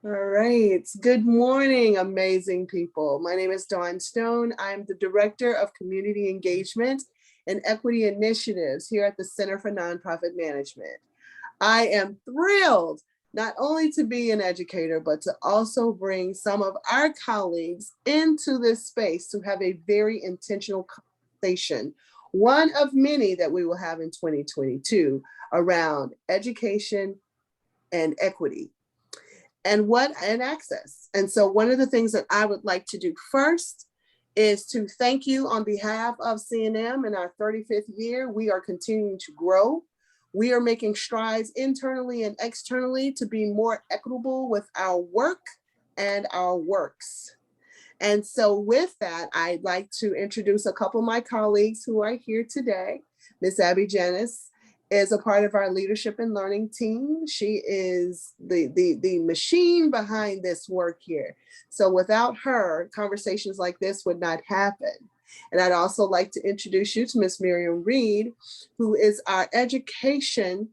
All right. Good morning, amazing people. My name is Dawn Stone. I'm the Director of Community Engagement and Equity Initiatives here at the Center for Nonprofit Management. I am thrilled not only to be an educator, but to also bring some of our colleagues into this space to have a very intentional conversation, one of many that we will have in 2022 around education and equity and access. And so one of the things that I would like to do first is to thank you on behalf of CNM in our 35th year. We are continuing to grow. We are making strides internally and externally to be more equitable with our work and our works. And so with that, I'd like to introduce a couple of my colleagues who are here today. Ms. Abby Janis is a part of our leadership and learning team. She is the machine behind this work here. So without her, conversations like this would not happen. And I'd also like to introduce you to Ms. Miriam Reed, who is our education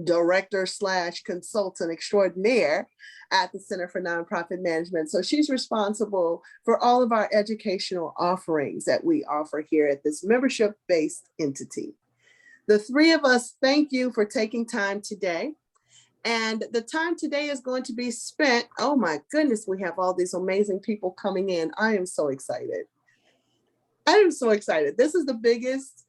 director / consultant extraordinaire at the Center for Nonprofit Management. So she's responsible for all of our educational offerings that we offer here at this membership-based entity. The three of us thank you for taking time today. And the time today is going to be spent, oh my goodness, we have all these amazing people coming in. I am so excited. I am so excited. This is the biggest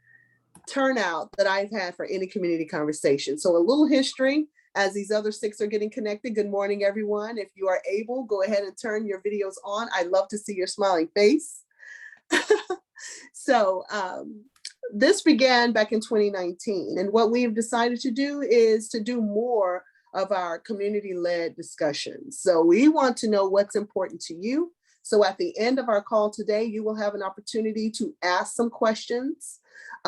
turnout that I've had for any community conversation. So a little history as these other six are getting connected. Good morning, everyone. If you are able, go ahead and turn your videos on. I'd love to see your smiling face. So, this began back in 2019, and what we've decided to do is to do more of our community-led discussions. So we want to know what's important to you. So at the end of our call today, you will have an opportunity to ask some questions,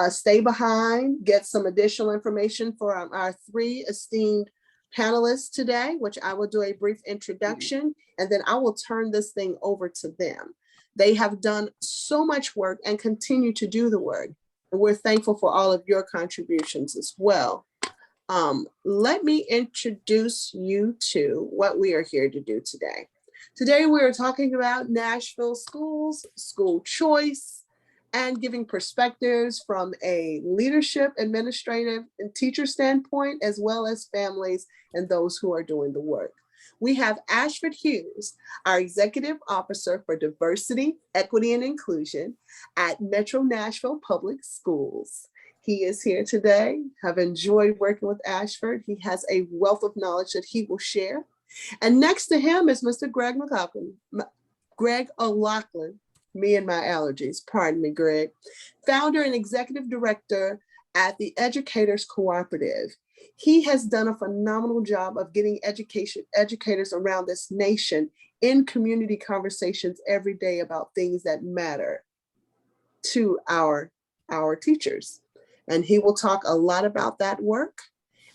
stay behind, get some additional information from our three esteemed panelists today, which I will do a brief introduction, and then I will turn this thing over to them. They have done so much work and continue to do the work. And we're thankful for all of your contributions as well. Let me introduce you to what we are here to do today. Today, we are talking about Nashville schools, school choice, and giving perspectives from a leadership, administrative, and teacher standpoint, as well as families and those who are doing the work. We have Ashford Hughes, our Executive Officer for Diversity, Equity, and Inclusion at Metro Nashville Public Schools. He is here today. Have enjoyed working with Ashford. He has a wealth of knowledge that he will share. And next to him is Mr. Greg O'Loughlin, me and my allergies, pardon me, Greg, founder and executive director at the Educators Cooperative. He has done a phenomenal job of getting educators around this nation in community conversations every day about things that matter to our teachers. And he will talk a lot about that work.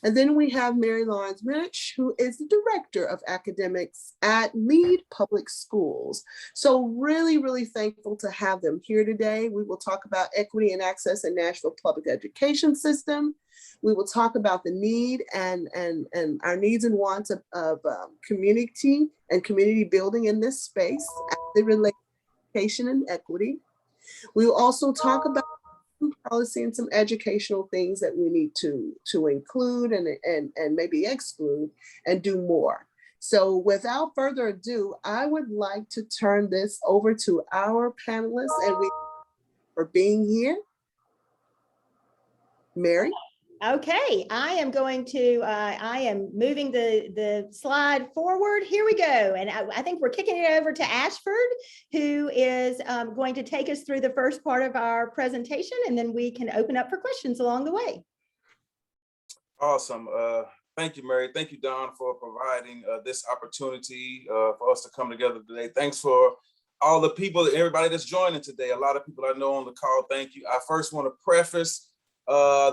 And then we have Mary Lawrence Minich, who is the Director of Academics at Lead Public Schools. So really, really thankful to have them here today. We will talk about equity and access in Nashville public education system. We will talk about the need and our needs and wants of community and community building in this space as they relate to education and equity. We will also talk about policy and some educational things that we need to include and maybe exclude and do more. So without further ado, I would like to turn this over to our panelists and we for being here. Mary? Okay, I am moving the slide forward. Here we go. And I think we're kicking it over to Ashford, who is going to take us through the first part of our presentation, and then we can open up for questions along the way. Awesome. Thank you, Mary. Thank you, Dawn, for providing this opportunity for us to come together today. Thanks for all the people, everybody that's joining today. A lot of people I know on the call, thank you. I first want to preface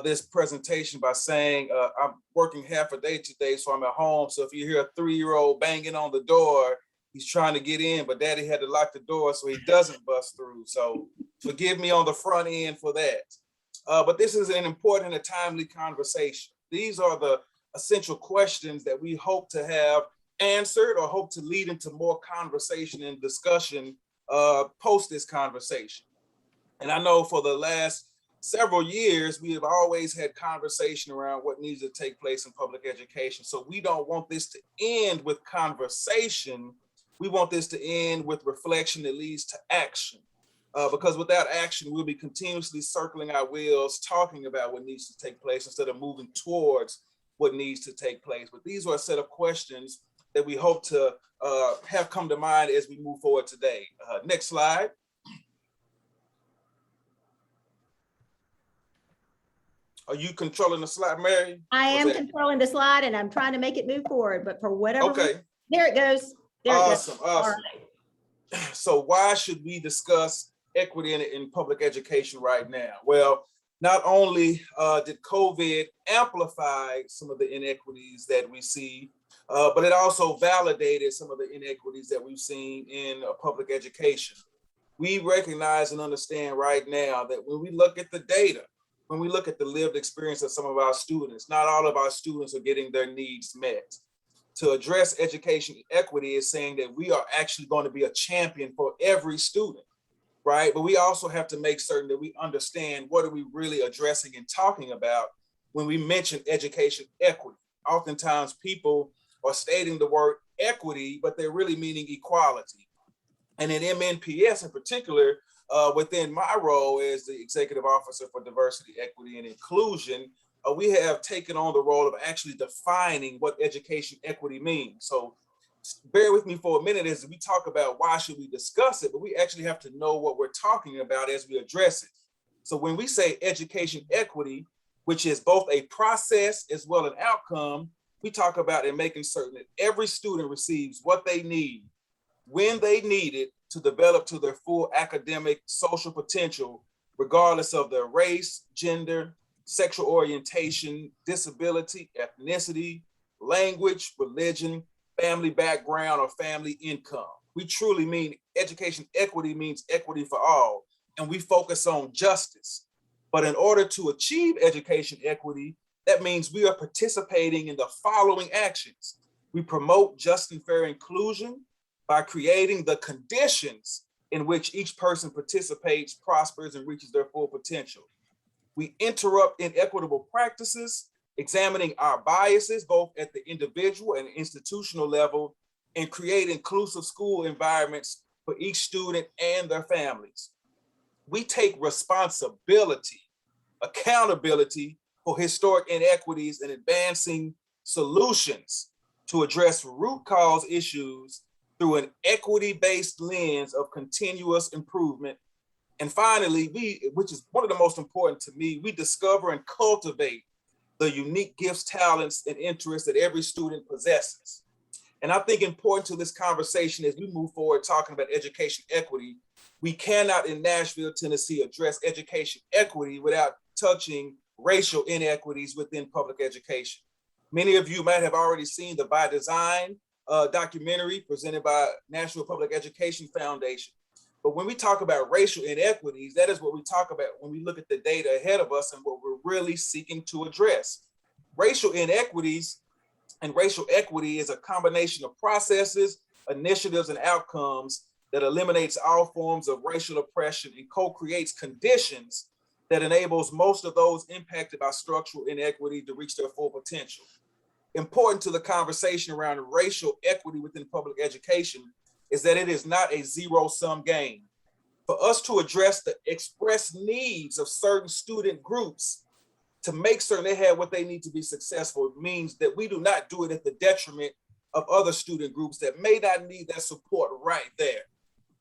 this presentation by saying I'm working half a day today, so I'm at home. So if you hear a 3-year-old banging on the door, he's trying to get in, but daddy had to lock the door so he doesn't bust through. So forgive me on the front end for that. But this is an important and timely conversation. These are the essential questions that we hope to have answered or hope to lead into more conversation and discussion post this conversation. And I know for the last several years, we have always had conversation around what needs to take place in public education. So we don't want this to end with conversation. We want this to end with reflection that leads to action. Because without action, we'll be continuously circling our wheels, talking about what needs to take place instead of moving towards what needs to take place. But these are a set of questions that we hope to have come to mind as we move forward today. Next slide. Are you controlling the slide, Mary? I am controlling the slide and I'm trying to make it move forward, but for whatever reason, there it goes. There awesome, it goes. awesome. All right. So why should we discuss equity in public education right now? Well, not only did COVID amplify some of the inequities that we see, but it also validated some of the inequities that we've seen in public education. We recognize and understand right now that when we look at the data, when we look at the lived experience of some of our students, not all of our students are getting their needs met. To address education equity is saying that we are actually going to be a champion for every student, right? But we also have to make certain that we understand what are we really addressing and talking about when we mention education equity. Oftentimes people are stating the word equity, but they're really meaning equality. And in MNPS in particular, within my role as the Executive Officer for Diversity, Equity, and Inclusion, we have taken on the role of actually defining what education equity means. So bear with me for a minute as we talk about why should we discuss it, but we actually have to know what we're talking about as we address it. So when we say education equity, which is both a process as well as an outcome, we talk about it making certain that every student receives what they need, when they need it, to develop to their full academic, social potential, regardless of their race, gender, sexual orientation, disability, ethnicity, language, religion, family background, or family income. We truly mean education equity means equity for all, and we focus on justice. But in order to achieve education equity, that means we are participating in the following actions. We promote just and fair inclusion by creating the conditions in which each person participates, prospers, and reaches their full potential. We interrupt inequitable practices, examining our biases, both at the individual and institutional level, and create inclusive school environments for each student and their families. We take responsibility, accountability for historic inequities and advancing solutions to address root cause issues through an equity-based lens of continuous improvement. And finally, which is one of the most important to me, we discover and cultivate the unique gifts, talents, and interests that every student possesses. And I think important to this conversation as we move forward talking about education equity, we cannot in Nashville, Tennessee, address education equity without touching racial inequities within public education. Many of you might have already seen the By Design documentary presented by National Public Education Foundation. But when we talk about racial inequities, that is what we talk about when we look at the data ahead of us and what we're really seeking to address. Racial inequities and racial equity is a combination of processes, initiatives, and outcomes that eliminates all forms of racial oppression and co-creates conditions that enables most of those impacted by structural inequity to reach their full potential. Important to the conversation around racial equity within public education is that it is not a zero-sum game. For us to address the express needs of certain student groups to make certain they have what they need to be successful means that we do not do it at the detriment of other student groups that may not need that support right there,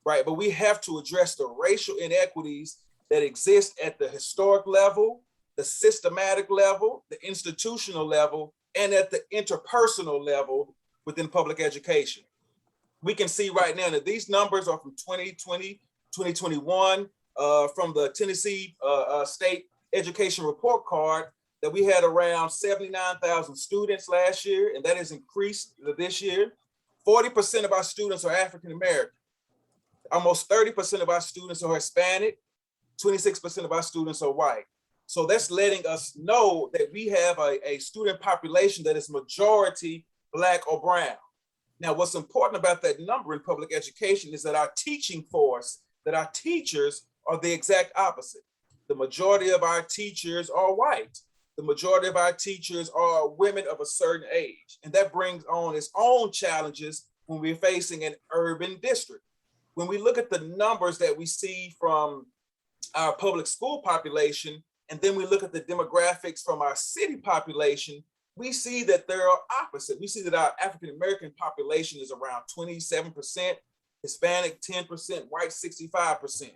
right? But we have to address the racial inequities that exist at the historic level, the systematic level, the institutional level, and at the interpersonal level within public education. We can see right now that these numbers are from 2020, 2021, from the Tennessee State Education Report Card, that we had around 79,000 students last year, and that has increased this year. 40% of our students are African American. Almost 30% of our students are Hispanic. 26% of our students are white. So that's letting us know that we have a student population that is majority Black or brown. Now, what's important about that number in public education is that our teaching force, that our teachers are the exact opposite. The majority of our teachers are white. The majority of our teachers are women of a certain age. And that brings on its own challenges when we're facing an urban district. When we look at the numbers that we see from our public school population, and then we look at the demographics from our city population, we see that they're opposite. We see that our African-American population is around 27%, Hispanic 10%, white 65%.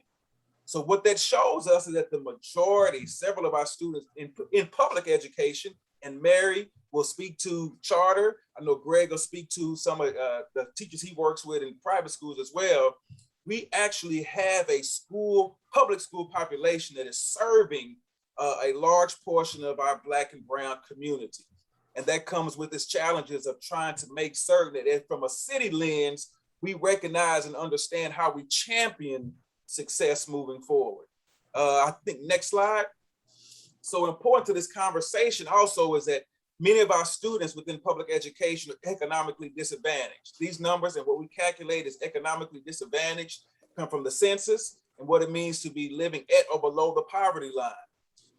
So what that shows us is that the majority, several of our students in public education, and Mary will speak to charter. I know Greg will speak to some of the teachers he works with in private schools as well. We actually have a public school population that is serving a large portion of our Black and brown community. And that comes with its challenges of trying to make certain that from a city lens, we recognize and understand how we champion success moving forward. I think next slide. So important to this conversation also is that many of our students within public education are economically disadvantaged. These numbers and what we calculate as economically disadvantaged come from the census and what it means to be living at or below the poverty line.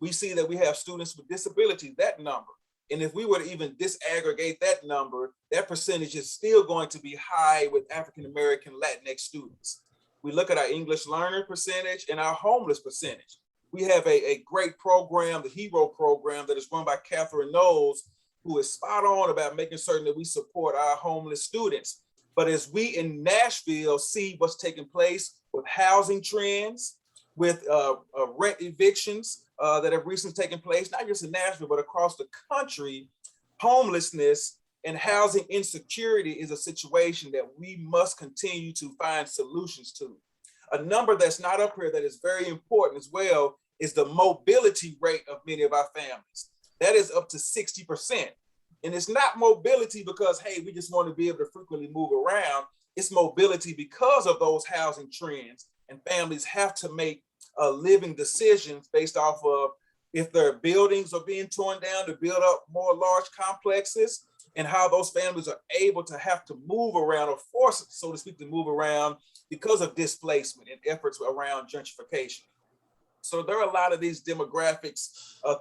We see that we have students with disabilities, that number. And if we were to even disaggregate that number, that percentage is still going to be high with African-American Latinx students. We look at our English learner percentage and our homeless percentage. We have a great program, the HERO program, that is run by Catherine Knowles, who is spot on about making certain that we support our homeless students. But as we in Nashville see what's taking place with housing trends, with rent evictions that have recently taken place, not just in Nashville, but across the country, homelessness and housing insecurity is a situation that we must continue to find solutions to. A number that's not up here that is very important as well is the mobility rate of many of our families. That is up to 60%. And it's not mobility because, hey, we just want to be able to frequently move around. It's mobility because of those housing trends. And families have to make living decisions based off of if their buildings are being torn down to build up more large complexes, and how those families are able to have to move around or forced, so to speak, to move around because of displacement and efforts around gentrification. So there are a lot of these demographics,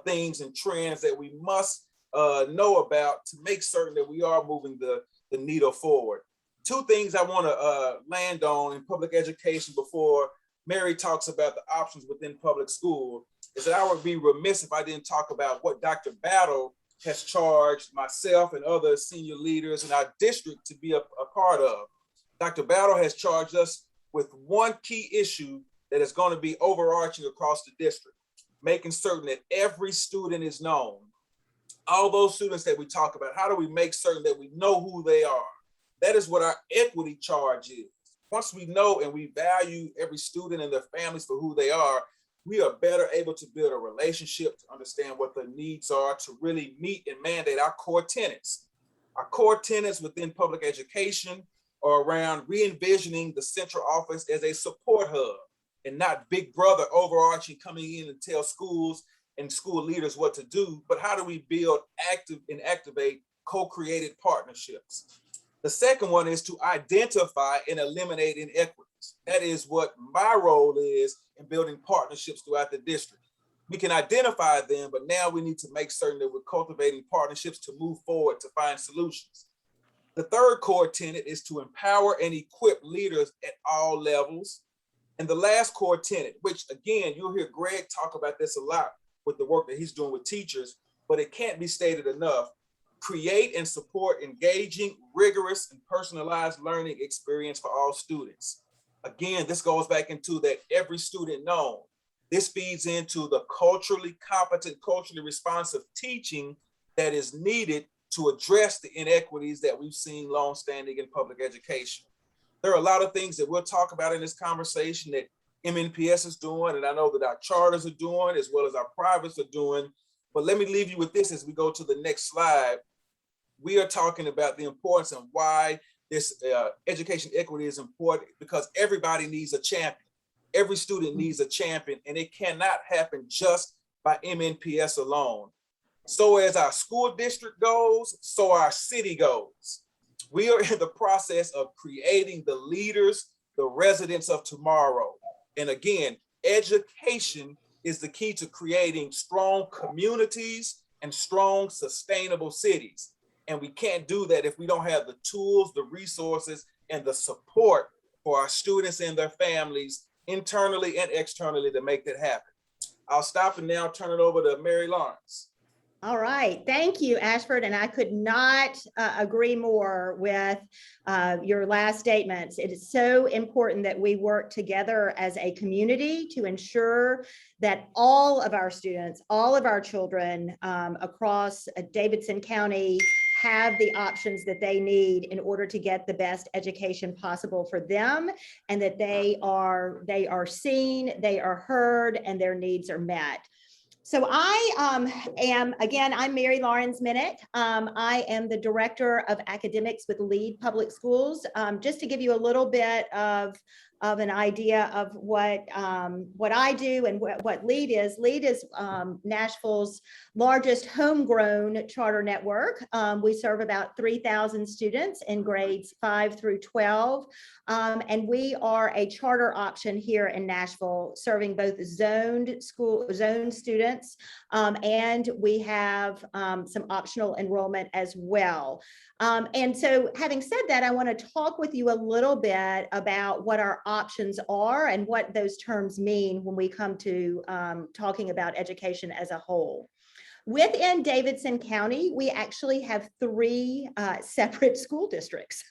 things and trends that we must know about to make certain that we are moving the needle forward. Two things I want to land on in public education before Mary talks about the options within public school is that I would be remiss if I didn't talk about what Dr. Battle has charged myself and other senior leaders in our district to be a part of. Dr. Battle has charged us with one key issue that is going to be overarching across the district, making certain that every student is known. All those students that we talk about, how do we make certain that we know who they are? That is what our equity charge is. Once we know and we value every student and their families for who they are, we are better able to build a relationship, to understand what their needs are, to really meet and mandate our core tenets. Our core tenets within public education are around re-envisioning the central office as a support hub and not big brother overarching coming in and tell schools and school leaders what to do, but how do we build active and activate co-created partnerships? The second one is to identify and eliminate inequities. That is what my role is in building partnerships throughout the district. We can identify them, but now we need to make certain that we're cultivating partnerships to move forward to find solutions. The third core tenet is to empower and equip leaders at all levels. And the last core tenet, which again, you'll hear Greg talk about this a lot with the work that he's doing with teachers, but it can't be stated enough. Create and support engaging, rigorous, and personalized learning experience for all students. Again, this goes back into that every student known. This feeds into the culturally competent, culturally responsive teaching that is needed to address the inequities that we've seen longstanding in public education. There are a lot of things that we'll talk about in this conversation that MNPS is doing, and I know that our charters are doing, as well as our privates are doing. But let me leave you with this as we go to the next slide. We are talking about the importance and why this education equity is important, because everybody needs a champion. Every student needs a champion, and it cannot happen just by MNPS alone. So as our school district goes, so our city goes. We are in the process of creating the leaders, the residents of tomorrow. And again, education is the key to creating strong communities and strong, sustainable cities. And we can't do that if we don't have the tools, the resources, and the support for our students and their families, internally and externally, to make that happen. I'll stop and now turn it over to Mary Lawrence. All right, thank you, Ashford. And I could not agree more with your last statements. It is so important that we work together as a community to ensure that all of our students, all of our children across Davidson County have the options that they need in order to get the best education possible for them, and that they are seen, they are heard, and their needs are met. So I I'm Mary Lawrence Minnick. I am the Director of Academics with Lead Public Schools. Just to give you a little bit of an idea of what I do and what Lead is. Lead is Nashville's largest homegrown charter network. We serve about 3,000 students in grades 5 through 12. And we are a charter option here in Nashville, serving both zone students, and we have some optional enrollment as well. And so having said that, I want to talk with you a little bit about what our options are and what those terms mean when we come to talking about education as a whole. Within Davidson County, we actually have 3 separate school districts.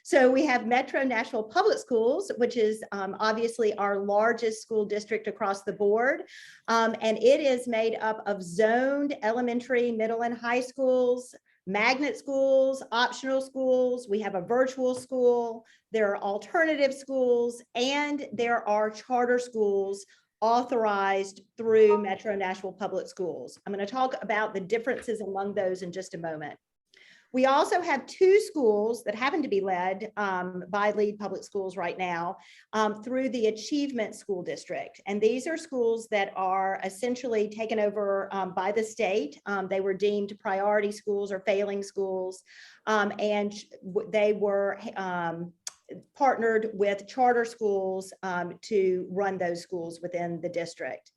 So we have Metro Nashville Public Schools, which is obviously our largest school district across the board. And it is made up of zoned elementary, middle, and high schools, magnet schools, optional schools. We have a virtual school. There are alternative schools, and there are charter schools authorized through Metro Nashville Public Schools. I'm going to talk about the differences among those in just a moment. We also have 2 schools that happen to be led by Lead Public Schools right now through the Achievement School District. And these are schools that are essentially taken over by the state. They were deemed priority schools or failing schools, and they were partnered with charter schools to run those schools within the district.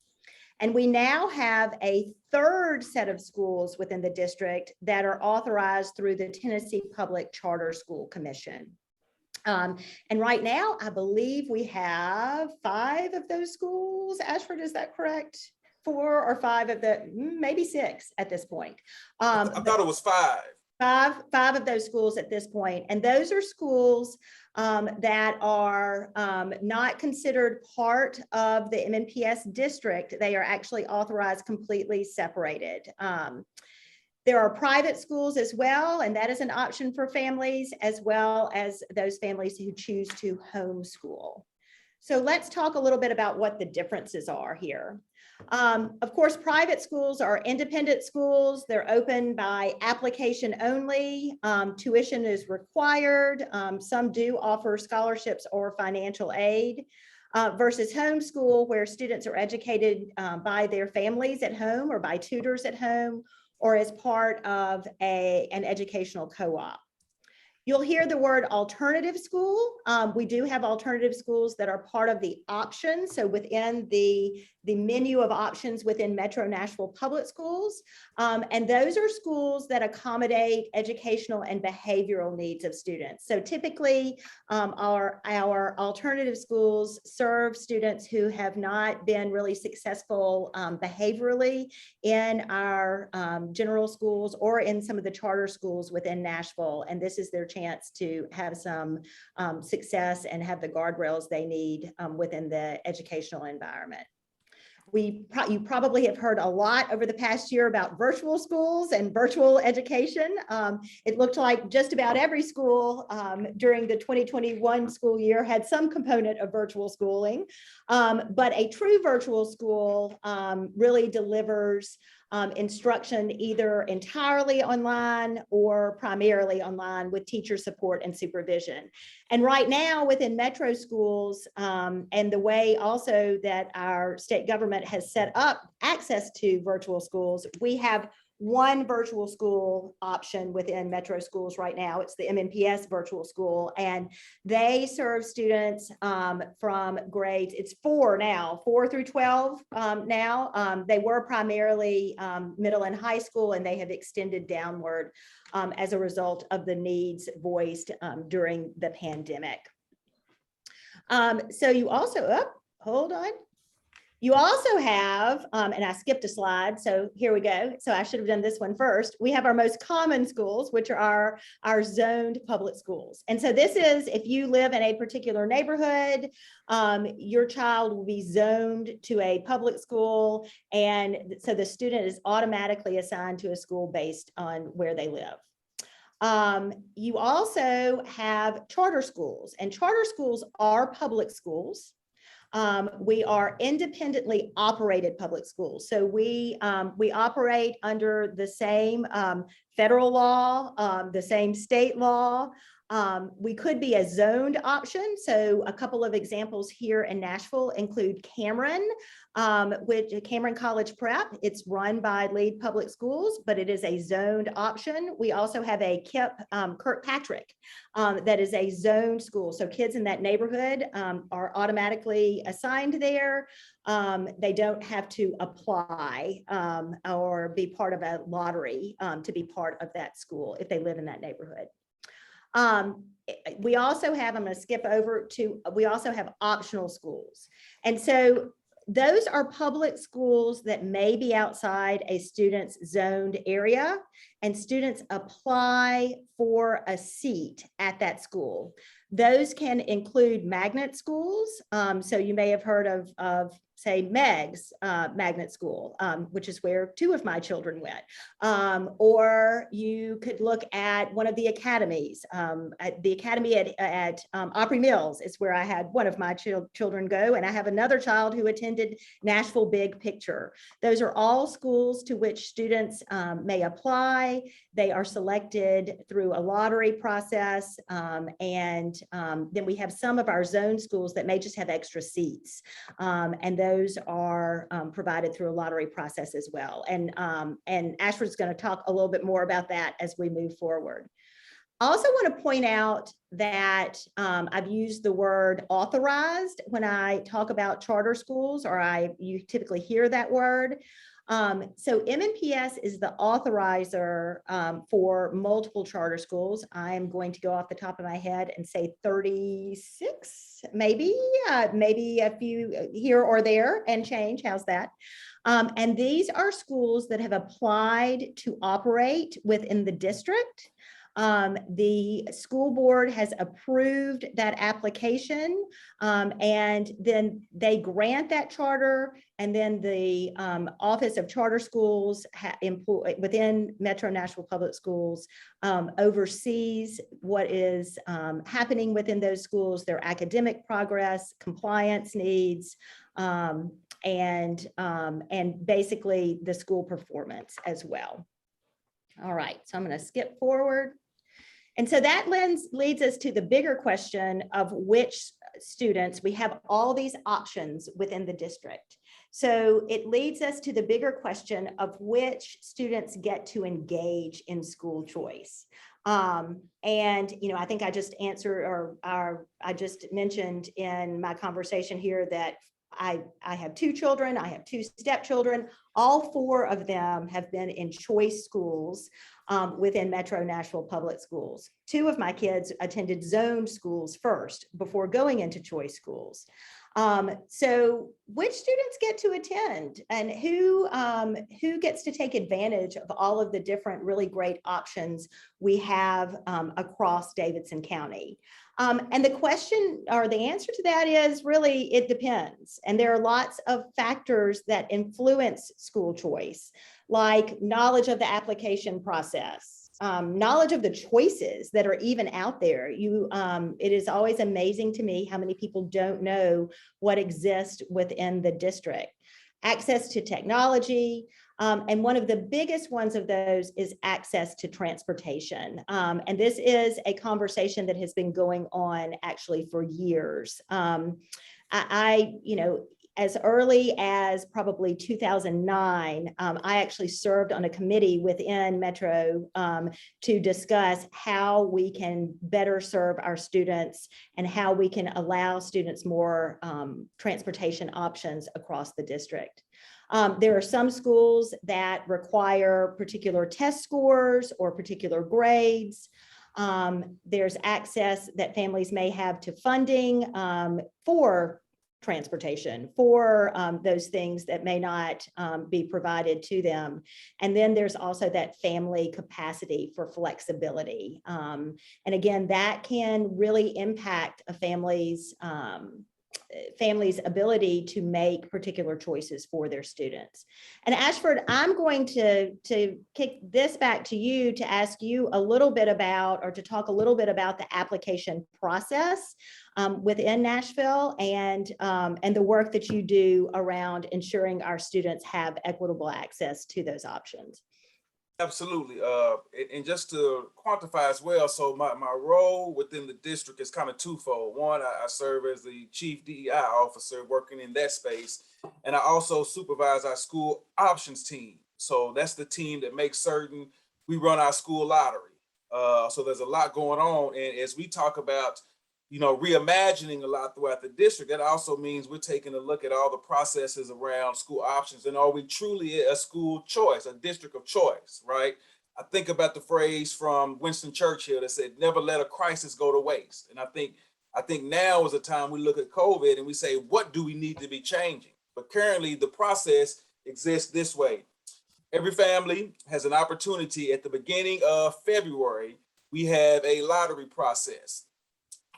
And we now have a 3rd set of schools within the district that are authorized through the Tennessee Public Charter School Commission. And right now, I believe we have 5 of those schools. Ashford, is that correct? 4 or 5 of the, maybe 6 at this point. I thought it was 5. Five of those schools at this point. And those are schools that are not considered part of the MNPS district. They are actually authorized completely separated. There are private schools as well, and that is an option for families, as well as those families who choose to homeschool. So let's talk a little bit about what the differences are here. Of course, private schools are independent schools. They're open by application only. Tuition is required. Some do offer scholarships or financial aid, versus homeschool, where students are educated by their families at home or by tutors at home, or as part of an educational co-op. You'll hear the word alternative school. We do have alternative schools that are part of the option. So within the menu of options within Metro Nashville Public Schools. And those are schools that accommodate educational and behavioral needs of students. So typically our alternative schools serve students who have not been really successful behaviorally in our general schools or in some of the charter schools within Nashville. And this is their chance to have some success and have the guardrails they need within the educational environment. You probably have heard a lot over the past year about virtual schools and virtual education. It looked like just about every school during the 2021 school year had some component of virtual schooling, but a true virtual school really delivers instruction either entirely online or primarily online with teacher support and supervision. And right now within Metro schools and the way also that our state government has set up access to virtual schools, we have one virtual school option within Metro schools right now. It's the MNPS virtual school, and they serve students from grades, it's 4 now, 4 through 12 now. They were primarily middle and high school, and they have extended downward as a result of the needs voiced during the pandemic. So you also, hold on. You also have, and I skipped a slide, so here we go. So I should have done this one first. We have our most common schools, which are our zoned public schools. And so this is, if you live in a particular neighborhood, your child will be zoned to a public school. And so the student is automatically assigned to a school based on where they live. You also have charter schools, and charter schools are public schools. We are independently operated public schools. So we operate under the same federal law, the same state law. We could be a zoned option. So a couple of examples here in Nashville include Cameron, which Cameron College Prep. It's run by Lead Public Schools, but it is a zoned option. We also have a KIP Kirkpatrick that is a zoned school. So kids in that neighborhood are automatically assigned there. They don't have to apply or be part of a lottery to be part of that school if they live in that neighborhood. We also have, I'm going to skip over to, we also have optional schools. And so those are public schools that may be outside a student's zoned area, and students apply for a seat at that school. Those can include magnet schools. So you may have heard of say Meg's magnet school, which is where 2 of my children went. Or you could look at one of the academies. At the academy at Opry Mills is where I had one of my children go, and I have another child who attended Nashville Big Picture. Those are all schools to which students may apply. They are selected through a lottery process, and then we have some of our zone schools that may just have extra seats, and those are provided through a lottery process as well. And Ashford's going to talk a little bit more about that as we move forward. I also want to point out that I've used the word authorized when I talk about charter schools, or you typically hear that word. So MNPS is the authorizer for multiple charter schools. I'm going to go off the top of my head and say 36, maybe a few here or there and change. How's that? And these are schools that have applied to operate within the district. The school board has approved that application, and then they grant that charter, and then the Office of Charter Schools within Metro Nashville Public Schools oversees what is happening within those schools, their academic progress, compliance needs, and basically the school performance as well. All right, so I'm going to skip forward. And so that leads us to the bigger question of which students. We have all these options within the district. So it leads us to the bigger question of which students get to engage in school choice. And, I think I just answered, I just mentioned in my conversation here that I have 2 children, I have 2 stepchildren. All 4 of them have been in choice schools within Metro Nashville Public Schools. 2 of my kids attended zoned schools first before going into choice schools. So which students get to attend, and who gets to take advantage of all of the different really great options we have across Davidson County? And the question, or the answer to that, is really, it depends. And there are lots of factors that influence school choice, like knowledge of the application process, knowledge of the choices that are even out there. It is always amazing to me how many people don't know what exists within the district. Access to technology, and one of the biggest ones of those is access to transportation. And this is a conversation that has been going on actually for years. as early as probably 2009, I actually served on a committee within Metro to discuss how we can better serve our students and how we can allow students more transportation options across the district. There are some schools that require particular test scores or particular grades. There's access that families may have to funding for transportation, for those things that may not be provided to them. And then there's also that family capacity for flexibility. And again, that can really impact a family's ability to make particular choices for their students. And Ashford, I'm going to kick this back to you to ask you a little bit about, or to talk a little bit about the application process within Nashville and the work that you do around ensuring our students have equitable access to those options. Absolutely. And just to quantify as well, so my role within the district is kind of twofold. One, I serve as the chief DEI officer working in that space, and I also supervise our school options team. So that's the team that makes certain we run our school lottery. So there's a lot going on. And as we talk about, reimagining a lot throughout the district, that also means we're taking a look at all the processes around school options. And are we truly a school choice, a district of choice, right? I think about the phrase from Winston Churchill that said, never let a crisis go to waste. And I think now is a time we look at COVID and we say, what do we need to be changing? But currently the process exists this way. Every family has an opportunity at the beginning of February. We have a lottery process.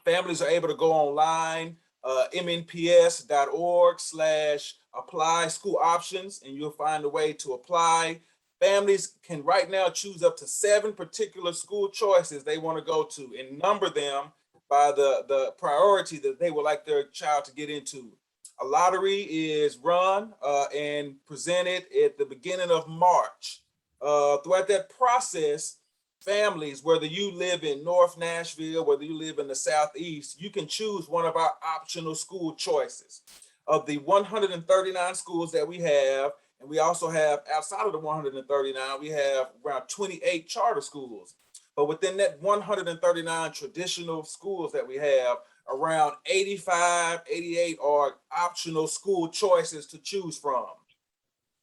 Families are able to go online, mnps.org/apply school options, and you'll find a way to apply. Families can right now choose up to 7 particular school choices they want to go to and number them by the priority that they would like their child to get into. A lottery is run and presented at the beginning of March. Throughout that process, families, whether you live in North Nashville, whether you live in the Southeast, you can choose one of our optional school choices. Of the 139 schools that we have, and we also have, outside of the 139, we have around 28 charter schools. But within that 139 traditional schools that we have, around 85, 88 are optional school choices to choose from.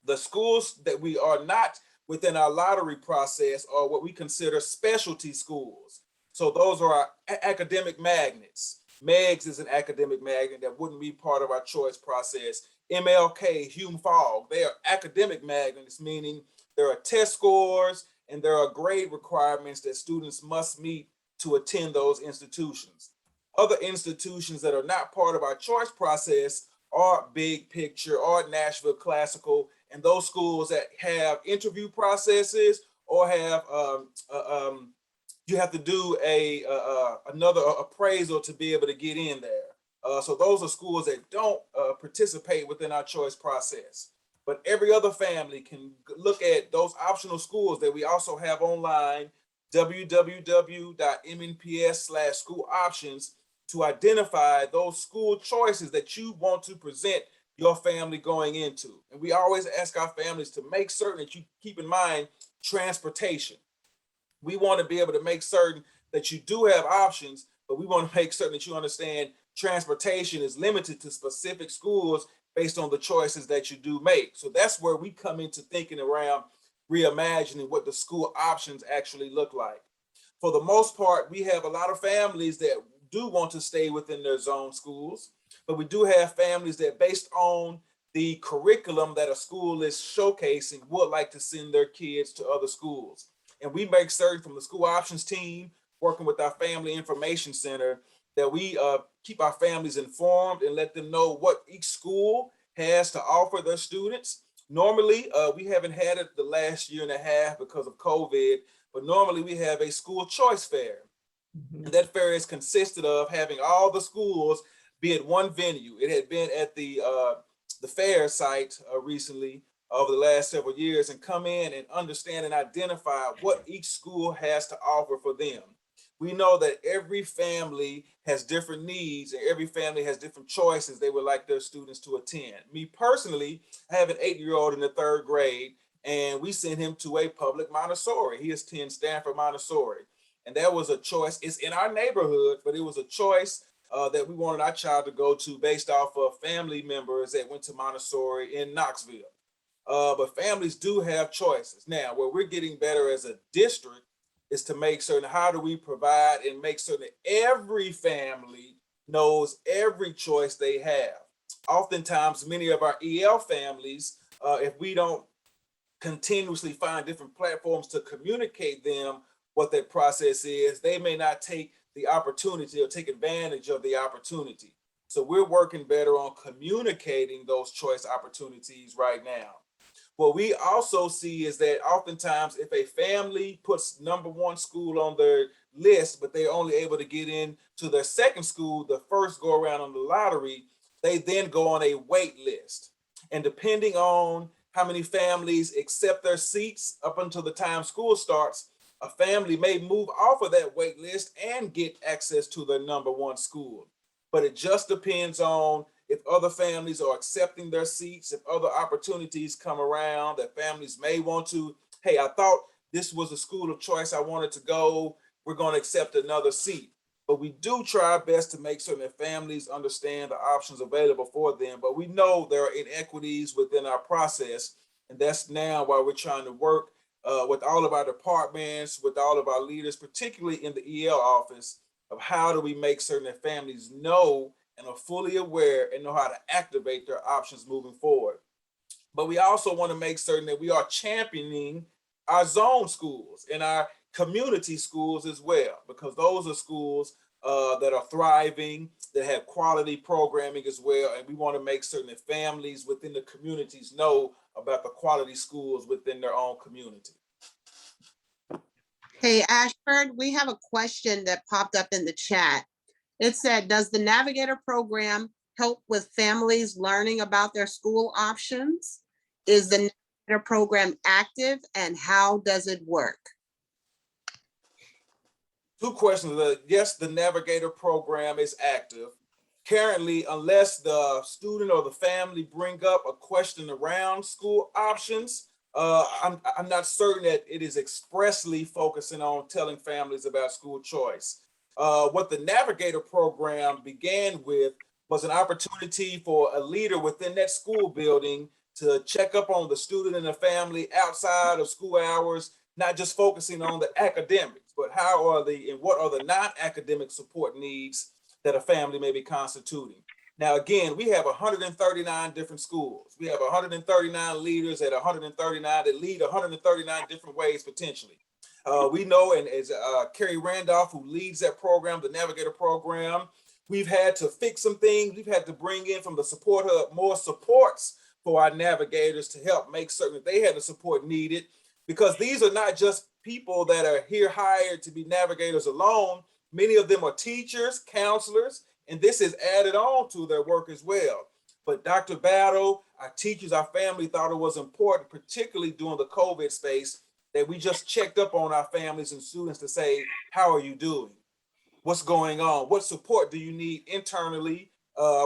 The schools that we are not within our lottery process are what we consider specialty schools. So those are our academic magnets. MEGS is an academic magnet that wouldn't be part of our choice process. MLK, Hume Fogg, they are academic magnets, meaning there are test scores and there are grade requirements that students must meet to attend those institutions. Other institutions that are not part of our choice process are Big Picture, or Nashville Classical, and those schools that have interview processes or have you have to do another appraisal to be able to get in there. So those are schools that don't participate within our choice process. But every other family can look at those optional schools that we also have online, www.mnps/school options, to identify those school choices that you want to present your family going into. And we always ask our families to make certain that you keep in mind transportation. We want to be able to make certain that you do have options, but we want to make certain that you understand transportation is limited to specific schools based on the choices that you do make. So that's where we come into thinking around reimagining what the school options actually look like. For the most part, we have a lot of families that do want to stay within their zone schools, but we do have families that, based on the curriculum that a school is showcasing, would like to send their kids to other schools. And we make certain from the school options team, working with our family information center, that we keep our families informed and let them know what each school has to offer their students. Normally, we haven't had it the last year and a half because of COVID, but normally we have a school choice fair. And that fair is consisted of having all the schools be at one venue. It had been at the fair site recently over the last several years, and come in and understand and identify what each school has to offer for them. we know that every family has different needs and every family has different choices they would like their students to attend. Me personally, I have an 8-year-old in the 3rd grade, and we sent him to a public Montessori. He attends Stanford Montessori. And that was a choice. It's in our neighborhood, but it was a choice that we wanted our child to go to based off of family members that went to Montessori in Knoxville. But families do have choices. Now, where we're getting better as a district is to make certain, how do we provide and make certain that every family knows every choice they have. Oftentimes, many of our EL families, if we don't continuously find different platforms to communicate them what that process is, they may not take the opportunity or take advantage of the opportunity. So we're working better on communicating those choice opportunities right now. What we also see is that oftentimes if a family puts #1 school on their list, but they're only able to get into their second school, the first go around on the lottery, they then go on a wait list. And depending on how many families accept their seats up until the time school starts, a family may move off of that wait list and get access to their #1 school. But it just depends on if other families are accepting their seats, if other opportunities come around that families may want to, hey, I thought this was a school of choice I wanted to go, we're going to accept another seat. But we do try our best to make certain that families understand the options available for them. But we know there are inequities within our process. And that's now why we're trying to work with all of our departments, with all of our leaders, particularly in the EL office, of how do we make certain that families know and are fully aware and know how to activate their options moving forward. But we also want to make certain that we are championing our zone schools and our community schools as well, because those are schools that are thriving, that have quality programming as well. And we want to make certain that families within the communities know about the quality schools within their own community. Hey, Ashford, we have a question that popped up in the chat. It said, does the Navigator program help with families learning about their school options? Is the Navigator program active, and how does it work? 2 questions. Yes, the Navigator program is active. Currently, unless the student or the family bring up a question around school options, I'm not certain that it is expressly focusing on telling families about school choice. What the Navigator program began with was an opportunity for a leader within that school building to check up on the student and the family outside of school hours, not just focusing on the academics, but how are the and what are the non-academic support needs that a family may be constituting. Now, again, we have 139 different schools. We have 139 leaders at 139 that lead 139 different ways potentially. We know, and as Carrie Randolph, who leads that program, the Navigator program, we've had to fix some things. We've had to bring in from the support hub more supports for our navigators to help make certain that they have the support needed, because these are not just people that are here hired to be navigators alone. Many of them are teachers, counselors, and this is added on to their work as well. But Dr. Battle, our teachers, our family thought it was important, particularly during the COVID space, that we just checked up on our families and students to say, how are you doing? What's going on? What support do you need internally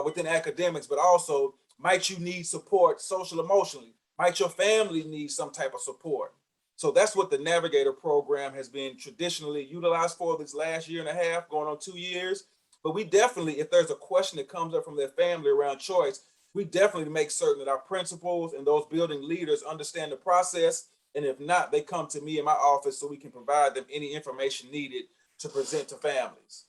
within academics, but also might you need support social emotionally? Might your family need some type of support? So that's what the Navigator program has been traditionally utilized for this last 1.5 years, going on 2 years. But we definitely, if there's a question that comes up from their family around choice, we definitely make certain that our principals and those building leaders understand the process. And if not, they come to me in my office so we can provide them any information needed to present to families.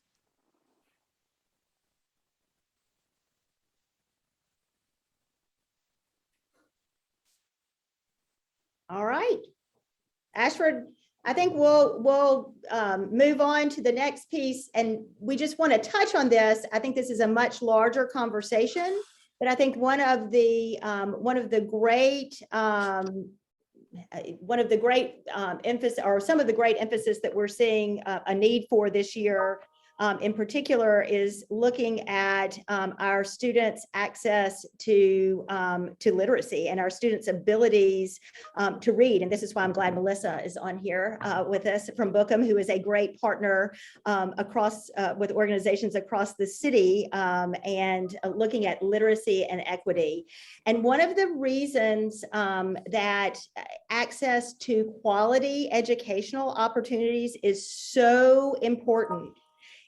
All right. Ashford, I think we'll move on to the next piece, and we just want to touch on this. I think this is a much larger conversation, but I think one of the great emphasis, or some of the great emphasis that we're seeing a need for this year, in particular is looking at our students' access to literacy and our students' abilities to read. And this is why I'm glad Melissa is on here with us from Bookham, who is a great partner across with organizations across the city and looking at literacy and equity. And one of the reasons that access to quality educational opportunities is so important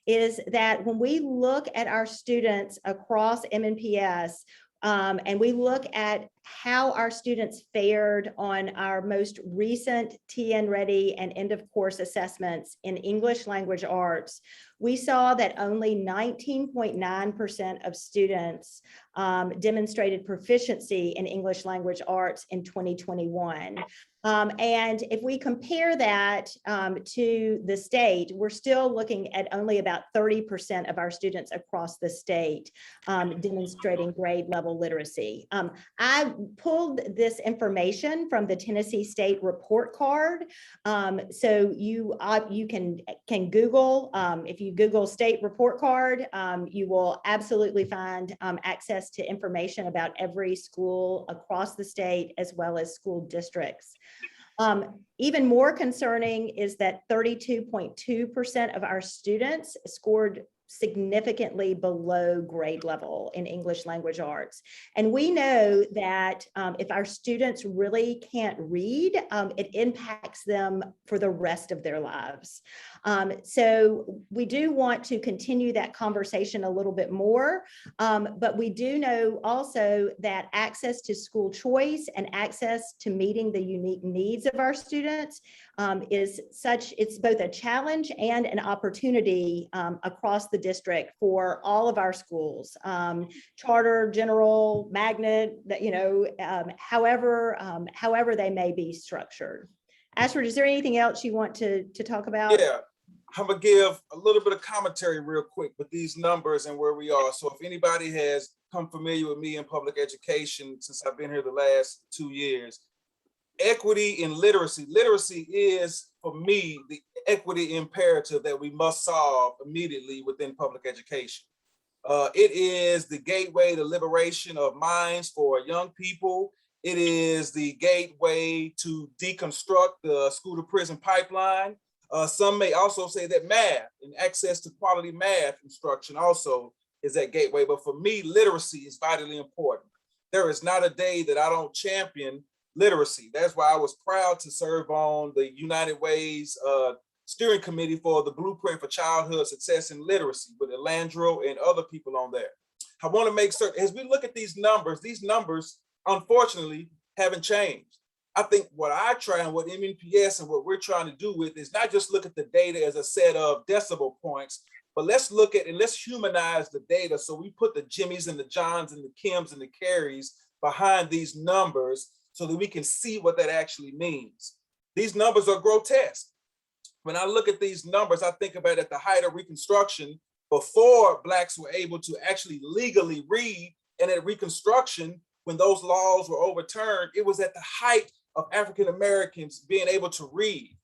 is that when we look at our students across MNPS, and we look at how our students fared on our most recent TN Ready and end of course assessments in English language arts, we saw that only 19.9% of students demonstrated proficiency in English language arts in 2021. And if we compare that to the state, we're still looking at only about 30% of our students across the state demonstrating grade level literacy. I pulled this information from the Tennessee State report card. So you can Google, if you Google state report card, you will absolutely find access to information about every school across the state as well as school districts. Even more concerning is that 32.2% of our students scored significantly below grade level in English language arts. And we know that if our students really can't read, it impacts them for the rest of their lives. So we do want to continue that conversation a little bit more, but we do know also that access to school choice and access to meeting the unique needs of our students it's both a challenge and an opportunity across the district for all of our schools, charter, general, magnet, however they may be structured. Ashford, is there anything else you want to talk about? Yeah, I'm gonna give a little bit of commentary real quick with these numbers and where we are. So if anybody has come familiar with me in public education since I've been here the last 2 years, equity in literacy. Literacy is, for me, the equity imperative that we must solve immediately within public education. It is the gateway to liberation of minds for young people. It is the gateway to deconstruct the school to prison pipeline. Some may also say that math and access to quality math instruction also is that gateway. But for me, literacy is vitally important. There is not a day that I don't champion literacy. That's why I was proud to serve on the United Way's steering committee for the Blueprint for Childhood Success in Literacy with Elandro and other people on there. I want to make certain, as we look at these numbers unfortunately haven't changed. I think what I try and what MNPS and what we're trying to do with is not just look at the data as a set of decibel points, but let's look at and let's humanize the data. So we put the Jimmys and the Johns and the Kims and the Carries behind these numbers so that we can see what that actually means. These numbers are grotesque. When I look at these numbers, I think about at the height of Reconstruction, before Blacks were able to actually legally read, and at Reconstruction, when those laws were overturned, it was at the height of African Americans being able to read.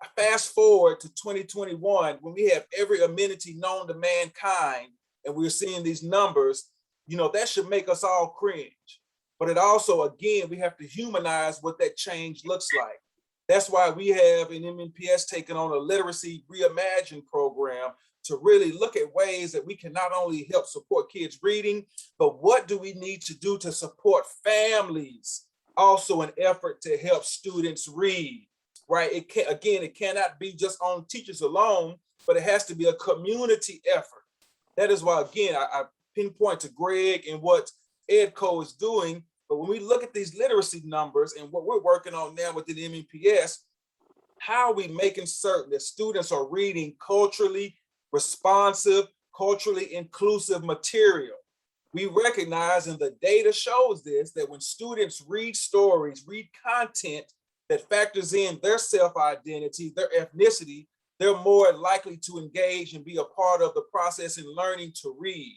I fast forward to 2021, when we have every amenity known to mankind, and we're seeing these numbers, that should make us all cringe. But it also, again, we have to humanize what that change looks like. That's why we have in MNPS taken on a literacy reimagined program to really look at ways that we can not only help support kids reading, but what do we need to do to support families, also an effort to help students read, right? It cannot be just on teachers alone, but it has to be a community effort. That is why, again, I pinpoint to Greg and what EdCo is doing. But when we look at these literacy numbers and what we're working on now within MNPS, how are we making certain that students are reading culturally responsive, culturally inclusive material? We recognize, and the data shows this, that when students read stories, read content that factors in their self-identity, their ethnicity, they're more likely to engage and be a part of the process in learning to read.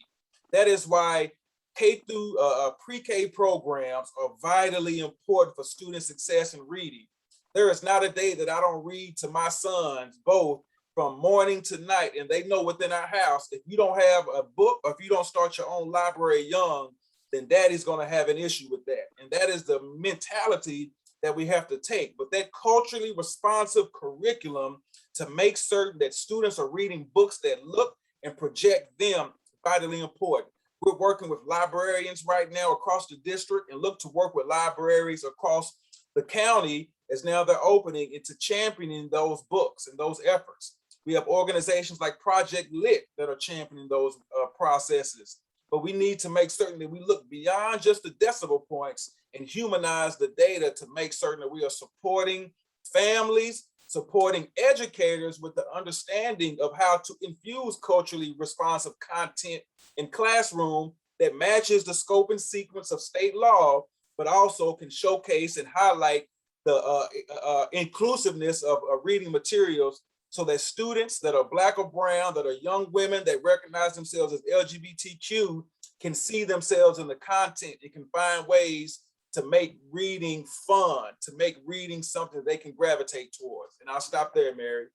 That is why K through pre-K programs are vitally important for student success in reading. There is not a day that I don't read to my sons, both from morning to night. And they know within our house, if you don't have a book or if you don't start your own library young, then daddy's going to have an issue with that. And that is the mentality that we have to take. But that culturally responsive curriculum to make certain that students are reading books that look and project them vitally important. We're working with librarians right now across the district and look to work with libraries across the county as now they're opening into championing those books and those efforts. We have organizations like Project Lit that are championing those processes. But we need to make certain that we look beyond just the decibel points and humanize the data to make certain that we are supporting families, supporting educators with the understanding of how to infuse culturally responsive content in classroom that matches the scope and sequence of state law, but also can showcase and highlight the inclusiveness of reading materials so that students that are Black or brown, that are young women that recognize themselves as LGBTQ can see themselves in the content and can find ways to make reading fun, to make reading something they can gravitate towards. And I'll stop there, Mary.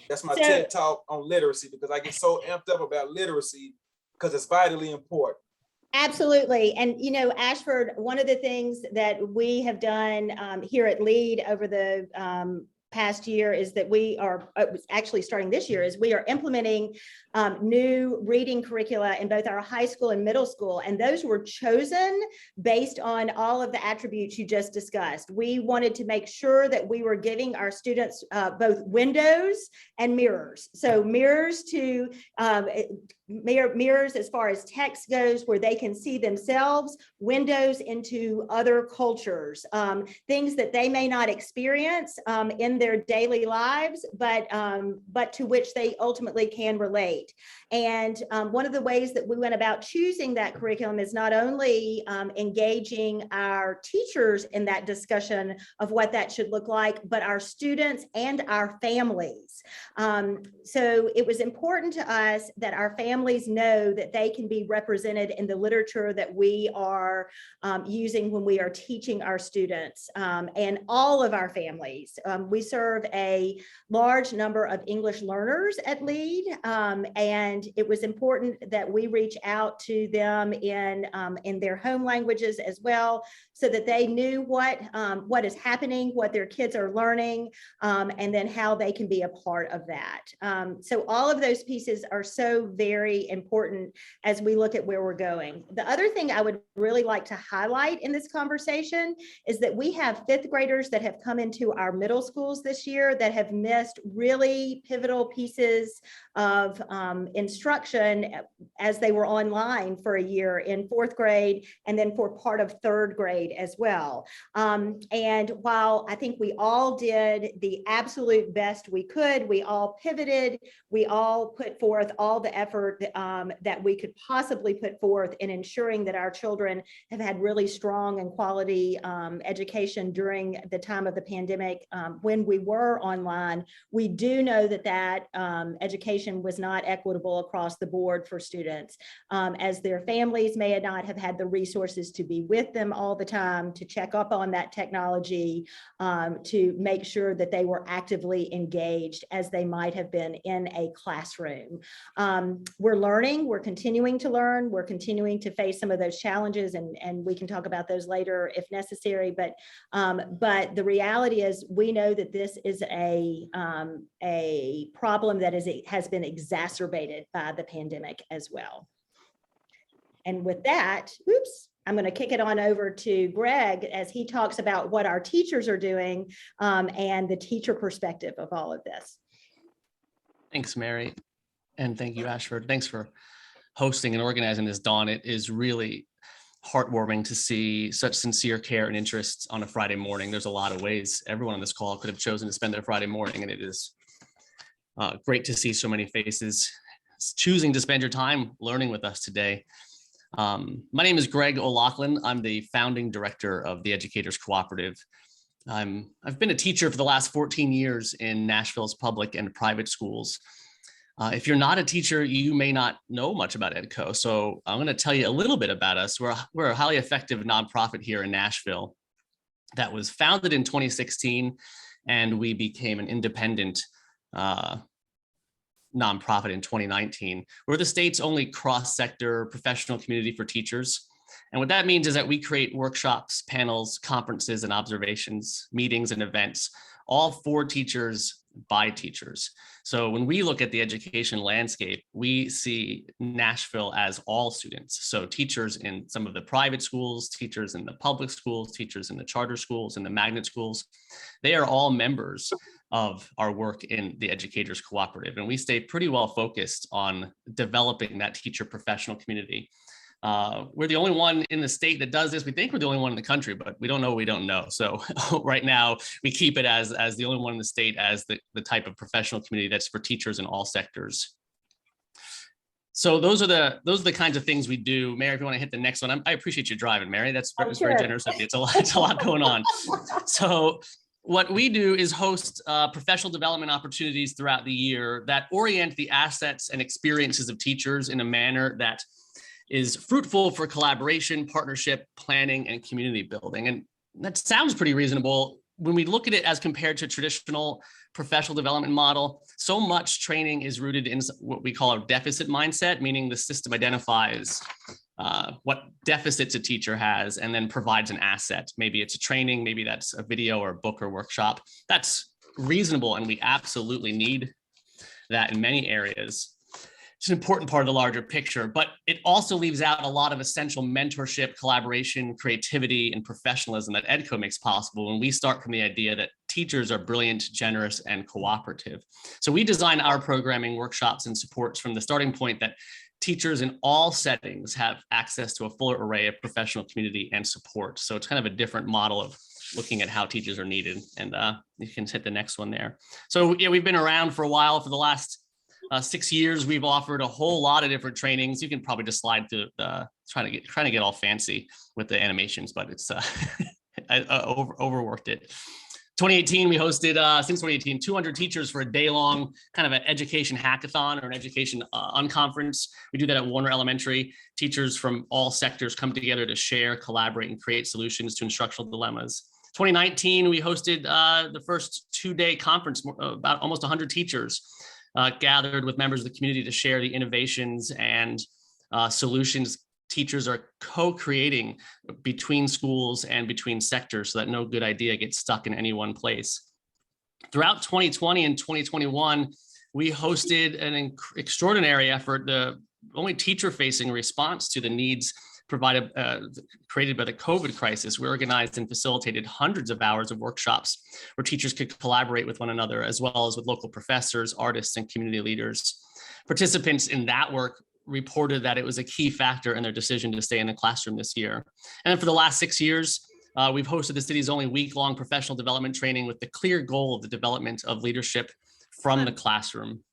That's my TED Talk on literacy, because I get so amped up about literacy because it's vitally important. Absolutely. And, you know, Ashford, one of the things that we have done here at LEAD over the past year is that we are actually starting this year is we are implementing new reading curricula in both our high school and middle school. And those were chosen based on all of the attributes you just discussed. We wanted to make sure that we were giving our students both windows and mirrors. So mirrors to mirrors as far as text goes, where they can see themselves, windows into other cultures, things that they may not experience in their daily lives, but to which they ultimately can relate. And one of the ways that we went about choosing that curriculum is not only engaging our teachers in that discussion of what that should look like, but our students and our families. So it was important to us that our families know that they can be represented in the literature that we are using when we are teaching our students, and all of our families. We serve a large number of English learners at LEAD, and it was important that we reach out to them in their home languages as well, so that they knew what is happening, what their kids are learning, and then how they can be a part of that. So all of those pieces are so very important as we look at where we're going. The other thing I would really like to highlight in this conversation is that we have fifth graders that have come into our middle schools this year that have missed really pivotal pieces of instruction as they were online for a year in fourth grade and then for part of third grade as well. And while I think we all did the absolute best we could, we all pivoted, we all put forth all the effort that we could possibly put forth in ensuring that our children have had really strong and quality education during the time of the pandemic. When we were online, we do know that education was not equitable across the board for students, as their families may not have had the resources to be with them all the time, to check up on that technology, to make sure that they were actively engaged as they might have been in a classroom. We're learning, we're continuing to learn, we're continuing to face some of those challenges, and we can talk about those later if necessary, but the reality is we know that this is a problem that has been exacerbated by the pandemic as well. And with that, I'm going to kick it on over to Greg as he talks about what our teachers are doing and the teacher perspective of all of this. Thanks, Mary. And thank you, Ashford. Thanks for hosting and organizing this, Dawn. It is really heartwarming to see such sincere care and interest on a Friday morning. There's a lot of ways everyone on this call could have chosen to spend their Friday morning, and it is great to see so many faces choosing to spend your time learning with us today. My name is Greg O'Loughlin. I'm the founding director of the Educators Cooperative. I've been a teacher for the last 14 years in Nashville's public and private schools. If you're not a teacher, you may not know much about EDCO. So I'm going to tell you a little bit about us. We're a highly effective nonprofit here in Nashville that was founded in 2016, and we became an independent nonprofit in 2019. We're the state's only cross-sector professional community for teachers. And what that means is that we create workshops, panels, conferences, and observations, meetings, and events, all for teachers by teachers. So when we look at the education landscape, we see Nashville as all students. So teachers in some of the private schools, teachers in the public schools, teachers in the charter schools, and the magnet schools, they are all members of our work in the Educators Cooperative. And we stay pretty well focused on developing that teacher professional community. We're the only one in the state that does this. We think we're the only one in the country, but we don't know what we don't know. So right now we keep it as the only one in the state as the type of professional community that's for teachers in all sectors. So those are the kinds of things we do. Mary, if you want to hit the next one, I appreciate you driving, Mary. That's very generous of you. It's a lot going on. So what we do is host professional development opportunities throughout the year that orient the assets and experiences of teachers in a manner that is fruitful for collaboration, partnership, planning, and community building. And that sounds pretty reasonable. When we look at it as compared to traditional professional development model, so much training is rooted in what we call a deficit mindset, meaning the system identifies what deficits a teacher has and then provides an asset. Maybe it's a training, maybe that's a video or a book or workshop. That's reasonable, and we absolutely need that in many areas. It's an important part of the larger picture, but it also leaves out a lot of essential mentorship, collaboration, creativity, and professionalism that EDCO makes possible when we start from the idea that teachers are brilliant, generous, and cooperative. So we design our programming, workshops, and supports from the starting point that teachers in all settings have access to a fuller array of professional community and support. So it's kind of a different model of looking at how teachers are needed. And you can hit the next one there. So yeah, we've been around for a while. For the last 6 years, we've offered a whole lot of different trainings. You can probably just slide through trying to get all fancy with the animations, but it's I overworked it. 2018, we hosted since 2018 200 teachers for a day-long kind of an education hackathon or an education unconference. We do that at Warner Elementary. Teachers from all sectors come together to share, collaborate, and create solutions to instructional dilemmas. 2019, we hosted the first 2-day conference. About almost 100 teachers gathered with members of the community to share the innovations and solutions teachers are co-creating between schools and between sectors so that no good idea gets stuck in any one place. Throughout 2020 and 2021, we hosted an extraordinary effort, the only teacher-facing response to the needs provided, created by the COVID crisis. We organized and facilitated hundreds of hours of workshops where teachers could collaborate with one another, as well as with local professors, artists, and community leaders. Participants in that work reported that it was a key factor in their decision to stay in the classroom this year. And then for the last 6 years, we've hosted the city's only week-long professional development training with the clear goal of the development of leadership from the classroom.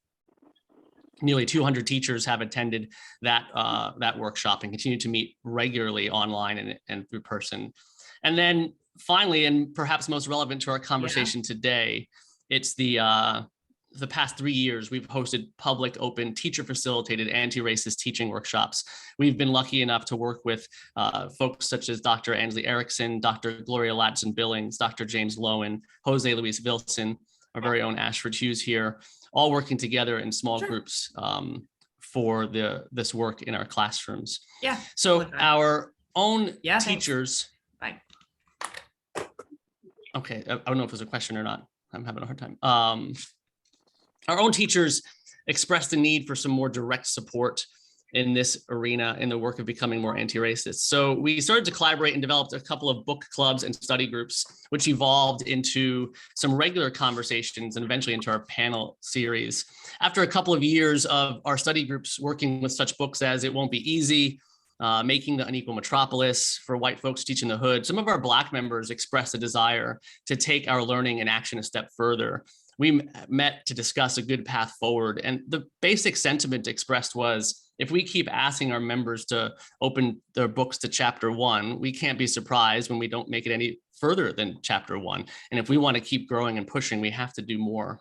Nearly 200 teachers have attended that workshop and continue to meet regularly online and through person. And then finally, and perhaps most relevant to our conversation today, it's the past 3 years, we've hosted public, open, teacher-facilitated anti-racist teaching workshops. We've been lucky enough to work with folks such as Dr. Ansley Erickson, Dr. Gloria Latson-Billings, Dr. James Lowen, Jose Luis Vilson, our very own Ashford Hughes here, all working together in small groups for this work in our classrooms. Yeah. So our own teachers. Bye. Okay, I don't know if there's a question or not. I'm having a hard time. Our own teachers expressed the need for some more direct support in this arena in the work of becoming more anti-racist. So we started to collaborate and developed a couple of book clubs and study groups, which evolved into some regular conversations and eventually into our panel series. After a couple of years of our study groups working with such books as It Won't Be Easy, Making the Unequal Metropolis, For White Folks Teaching the Hood, some of our Black members expressed a desire to take our learning and action a step further. We met to discuss a good path forward. And the basic sentiment expressed was, if we keep asking our members to open their books to chapter 1, we can't be surprised when we don't make it any further than chapter 1. And if we want to keep growing and pushing, we have to do more.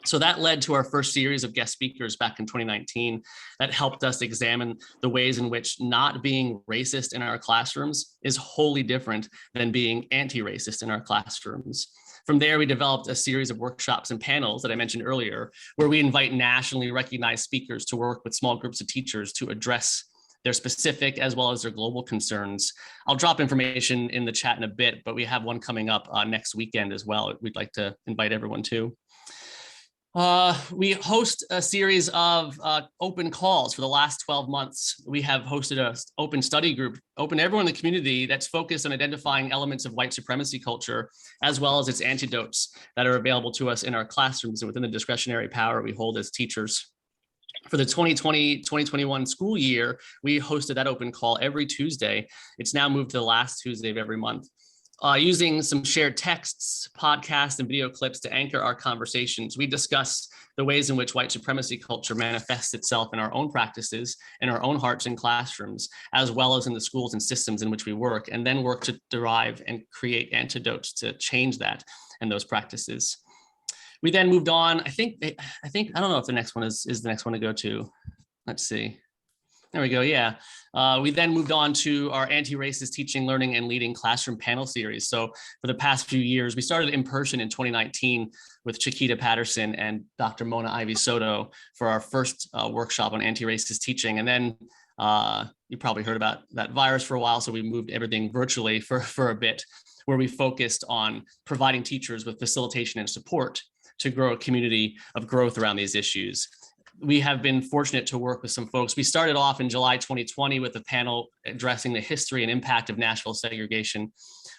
So that led to our first series of guest speakers back in 2019 that helped us examine the ways in which not being racist in our classrooms is wholly different than being anti-racist in our classrooms. From there, we developed a series of workshops and panels that I mentioned earlier, where we invite nationally recognized speakers to work with small groups of teachers to address their specific as well as their global concerns. I'll drop information in the chat in a bit, but we have one coming up next weekend as well. We'd like to invite everyone to. We host a series of open calls for the last 12 months. We have hosted an open study group, open to everyone in the community, that's focused on identifying elements of white supremacy culture, as well as its antidotes that are available to us in our classrooms and within the discretionary power we hold as teachers. For the 2020-2021 school year, we hosted that open call every Tuesday. It's now moved to the last Tuesday of every month. Using some shared texts, podcasts, and video clips to anchor our conversations, we discuss the ways in which white supremacy culture manifests itself in our own practices, in our own hearts and classrooms, as well as in the schools and systems in which we work, and then work to derive and create antidotes to change that and those practices. We then moved on. I don't know if the next one is the next one to go to. Let's see. There we go. Yeah. We then moved on to our anti-racist teaching, learning, and leading classroom panel series. So for the past few years, we started in person in 2019 with Chiquita Patterson and Dr. Mona Ivy Soto for our first workshop on anti-racist teaching. And then you probably heard about that virus for a while. So we moved everything virtually for a bit, where we focused on providing teachers with facilitation and support to grow a community of growth around these issues. We have been fortunate to work with some folks. We started off in July 2020 with a panel addressing the history and impact of Nashville segregation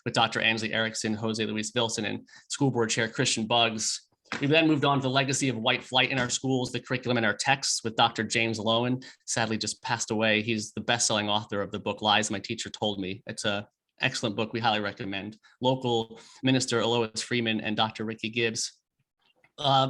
with Dr. Ansley Erickson, Jose Luis Wilson, and School Board Chair Christian Buggs. We then moved on to the legacy of white flight in our schools, the curriculum and our texts with Dr. James Lowen, sadly just passed away. He's the best-selling author of the book Lies My Teacher Told Me. It's an excellent book we highly recommend. Local minister Alois Freeman and Dr. Ricky Gibbs.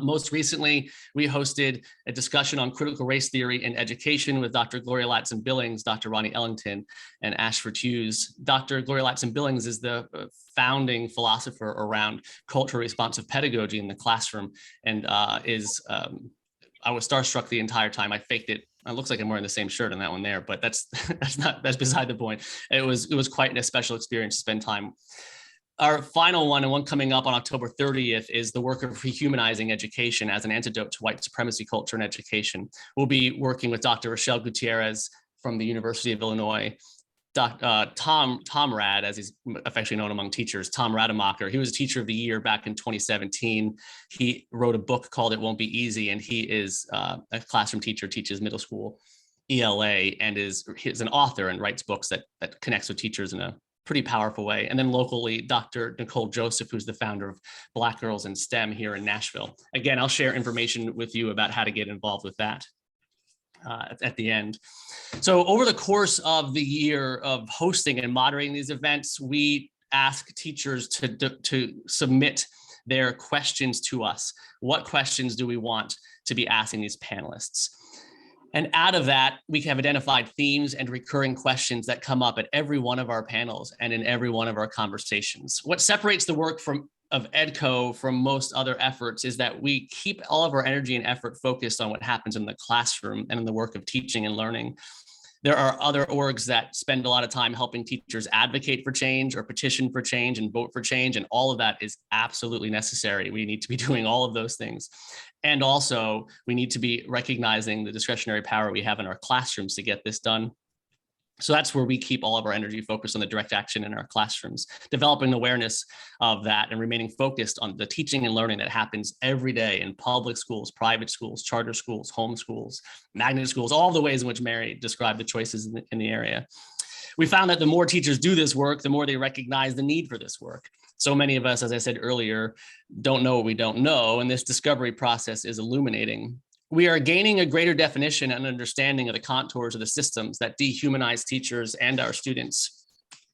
Most recently, we hosted a discussion on critical race theory in education with Dr. Gloria Latson-Billings, Dr. Ronnie Ellington, and Ashford Hughes. Dr. Gloria Latson-Billings is the founding philosopher around culturally responsive pedagogy in the classroom, and I was starstruck the entire time. I faked it. It looks like I'm wearing the same shirt on that one there, but that's beside the point. It was quite a special experience to spend time. Our final one, and one coming up on October 30th, is the work of rehumanizing education as an antidote to white supremacy culture in education. We'll be working with Dr. Rochelle Gutierrez from the University of Illinois, Tom Rad, as he's affectionately known among teachers, Tom Rademacher. He was Teacher of the Year back in 2017. He wrote a book called It Won't Be Easy, and he is a classroom teacher, teaches middle school ELA, and is an author and writes books that connects with teachers in a pretty powerful way. And then locally, Dr. Nicole Joseph, who's the founder of Black Girls in STEM here in Nashville. Again, I'll share information with you about how to get involved with that at the end. So over the course of the year of hosting and moderating these events, we ask teachers to submit their questions to us. What questions do we want to be asking these panelists? And out of that, we have identified themes and recurring questions that come up at every one of our panels and in every one of our conversations. What separates the work of EDCO from most other efforts is that we keep all of our energy and effort focused on what happens in the classroom and in the work of teaching and learning. There are other orgs that spend a lot of time helping teachers advocate for change or petition for change and vote for change, and all of that is absolutely necessary. We need to be doing all of those things. And also, we need to be recognizing the discretionary power we have in our classrooms to get this done. So that's where we keep all of our energy focused on the direct action in our classrooms, developing awareness of that and remaining focused on the teaching and learning that happens every day in public schools, private schools, charter schools, home schools, magnet schools, all the ways in which Mary described the choices in the area. We found that the more teachers do this work, the more they recognize the need for this work. So many of us, as I said earlier, don't know what we don't know, and this discovery process is illuminating. We are gaining a greater definition and understanding of the contours of the systems that dehumanize teachers and our students,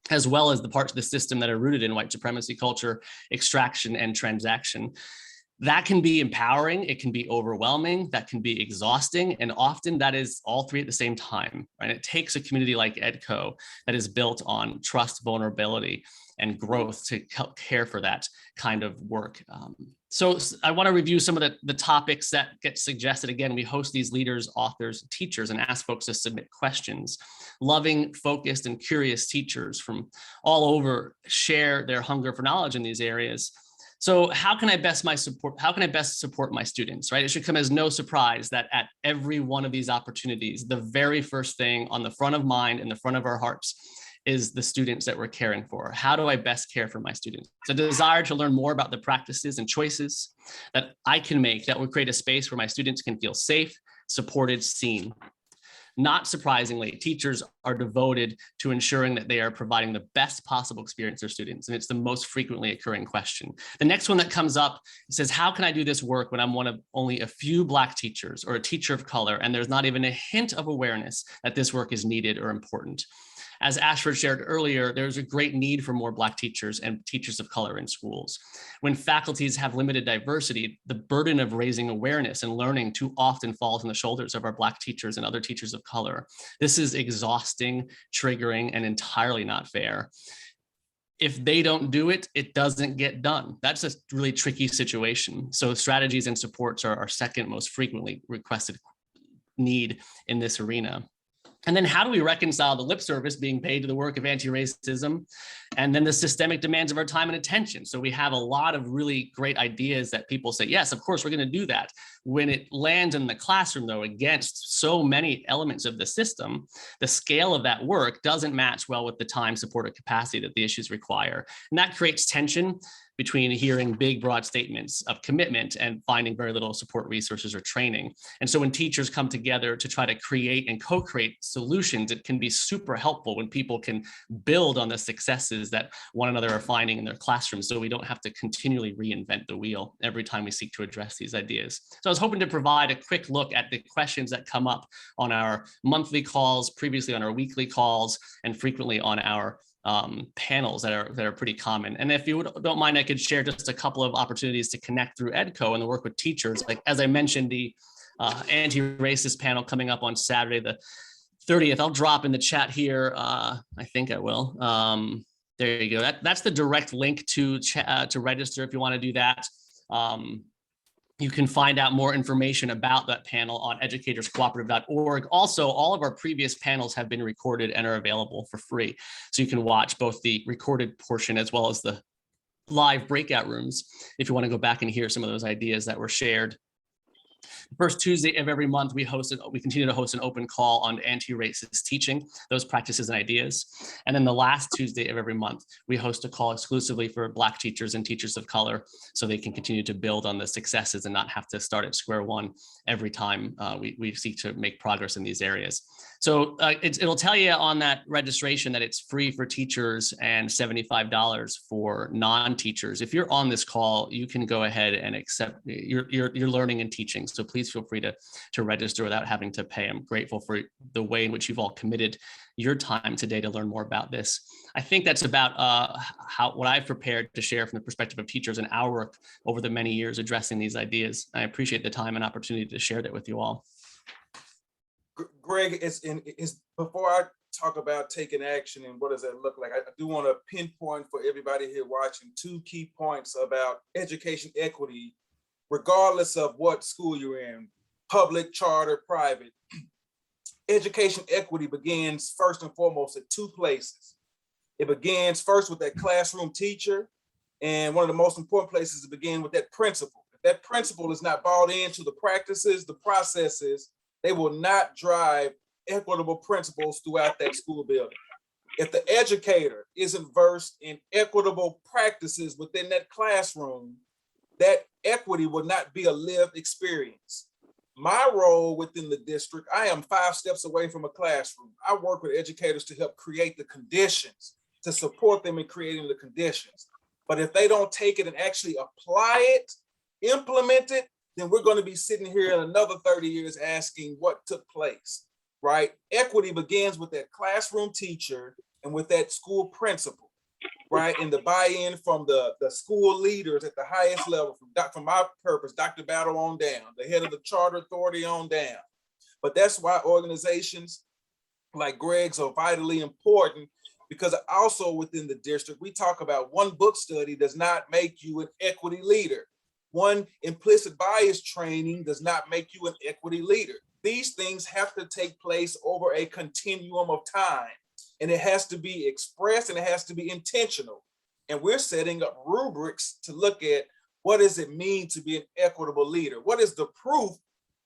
as well as the parts of the system that are rooted in white supremacy culture, extraction, and transaction. That can be empowering, it can be overwhelming, that can be exhausting, and often that is all three at the same time, right? It takes a community like EDCO that is built on trust, vulnerability, and growth to help care for that kind of work. So I want to review some of the topics that get suggested. Again, we host these leaders, authors, teachers, and ask folks to submit questions. Loving, focused, and curious teachers from all over share their hunger for knowledge in these areas. So how can I best support my students, right? It should come as no surprise that at every one of these opportunities, the very first thing on the front of mind and the front of our hearts is the students that we're caring for. How do I best care for my students? It's a desire to learn more about the practices and choices that I can make that will create a space where my students can feel safe, supported, seen. Not surprisingly, teachers are devoted to ensuring that they are providing the best possible experience for students, and it's the most frequently occurring question. The next one that comes up says, how can I do this work when I'm one of only a few Black teachers or a teacher of color, and there's not even a hint of awareness that this work is needed or important? As Ashford shared earlier, there's a great need for more Black teachers and teachers of color in schools. When faculties have limited diversity, the burden of raising awareness and learning too often falls on the shoulders of our Black teachers and other teachers of color. This is exhausting, triggering, and entirely not fair. If they don't do it, it doesn't get done. That's a really tricky situation. So strategies and supports are our second most frequently requested need in this arena. And then how do we reconcile the lip service being paid to the work of anti-racism and then the systemic demands of our time and attention? So we have a lot of really great ideas that people say, yes, of course, we're going to do that. When it lands in the classroom, though, against so many elements of the system, the scale of that work doesn't match well with the time, support, or capacity that the issues require. And that creates tension between hearing big, broad statements of commitment and finding very little support resources or training. And so when teachers come together to try to create and co-create solutions, it can be super helpful when people can build on the successes that one another are finding in their classrooms, so we don't have to continually reinvent the wheel every time we seek to address these ideas. So I was hoping to provide a quick look at the questions that come up on our monthly calls, previously on our weekly calls, and frequently on our panels that are pretty common. And if you don't mind, I could share just a couple of opportunities to connect through EDCO and the work with teachers. Like, as I mentioned, the anti-racist panel coming up on Saturday, the 30th. I'll drop in the chat here. I think I will. There you go. That's the direct link to register if you want to do that. You can find out more information about that panel on educatorscooperative.org. Also, all of our previous panels have been recorded and are available for free. So you can watch both the recorded portion as well as the live breakout rooms if you want to go back and hear some of those ideas that were shared. First Tuesday of every month, we continue to host an open call on anti-racist teaching, those practices and ideas. And then the last Tuesday of every month, we host a call exclusively for Black teachers and teachers of color, so they can continue to build on the successes and not have to start at square one every time we seek to make progress in these areas. So it'll tell you on that registration that it's free for teachers and $75 for non-teachers. If you're on this call, you can go ahead and accept you're learning and teaching. So please feel free to register without having to pay. I'm grateful for the way in which you've all committed your time today to learn more about this. I think that's about what I've prepared to share from the perspective of teachers and our work over the many years addressing these ideas. I appreciate the time and opportunity to share that with you all. Greg, before I talk about taking action and what does that look like, I do want to pinpoint for everybody here watching 2 key points about education equity, regardless of what school you're in, public, charter, private. Education equity begins first and foremost at 2 places. It begins first with that classroom teacher, and one of the most important places to begin with that principal. If that principal is not bought into the practices, the processes, they will not drive equitable principles throughout that school building. If the educator isn't versed in equitable practices within that classroom, that equity will not be a lived experience. My role within the district, I am 5 steps away from a classroom. I work with educators to help create the conditions, to support them in creating the conditions. But if they don't take it and actually apply it, implement it, then we're going to be sitting here in another 30 years asking what took place, right? Equity begins with that classroom teacher and with that school principal, right? And the buy-in from the school leaders at the highest level, from my purpose, Dr. Battle on down, the head of the charter authority on down. But that's why organizations like Greg's are vitally important, because also within the district, we talk about one book study does not make you an equity leader. One implicit bias training does not make you an equity leader. These things have to take place over a continuum of time, and it has to be expressed and it has to be intentional. and we're setting up rubrics to look at what does it mean to be an equitable leader? What is the proof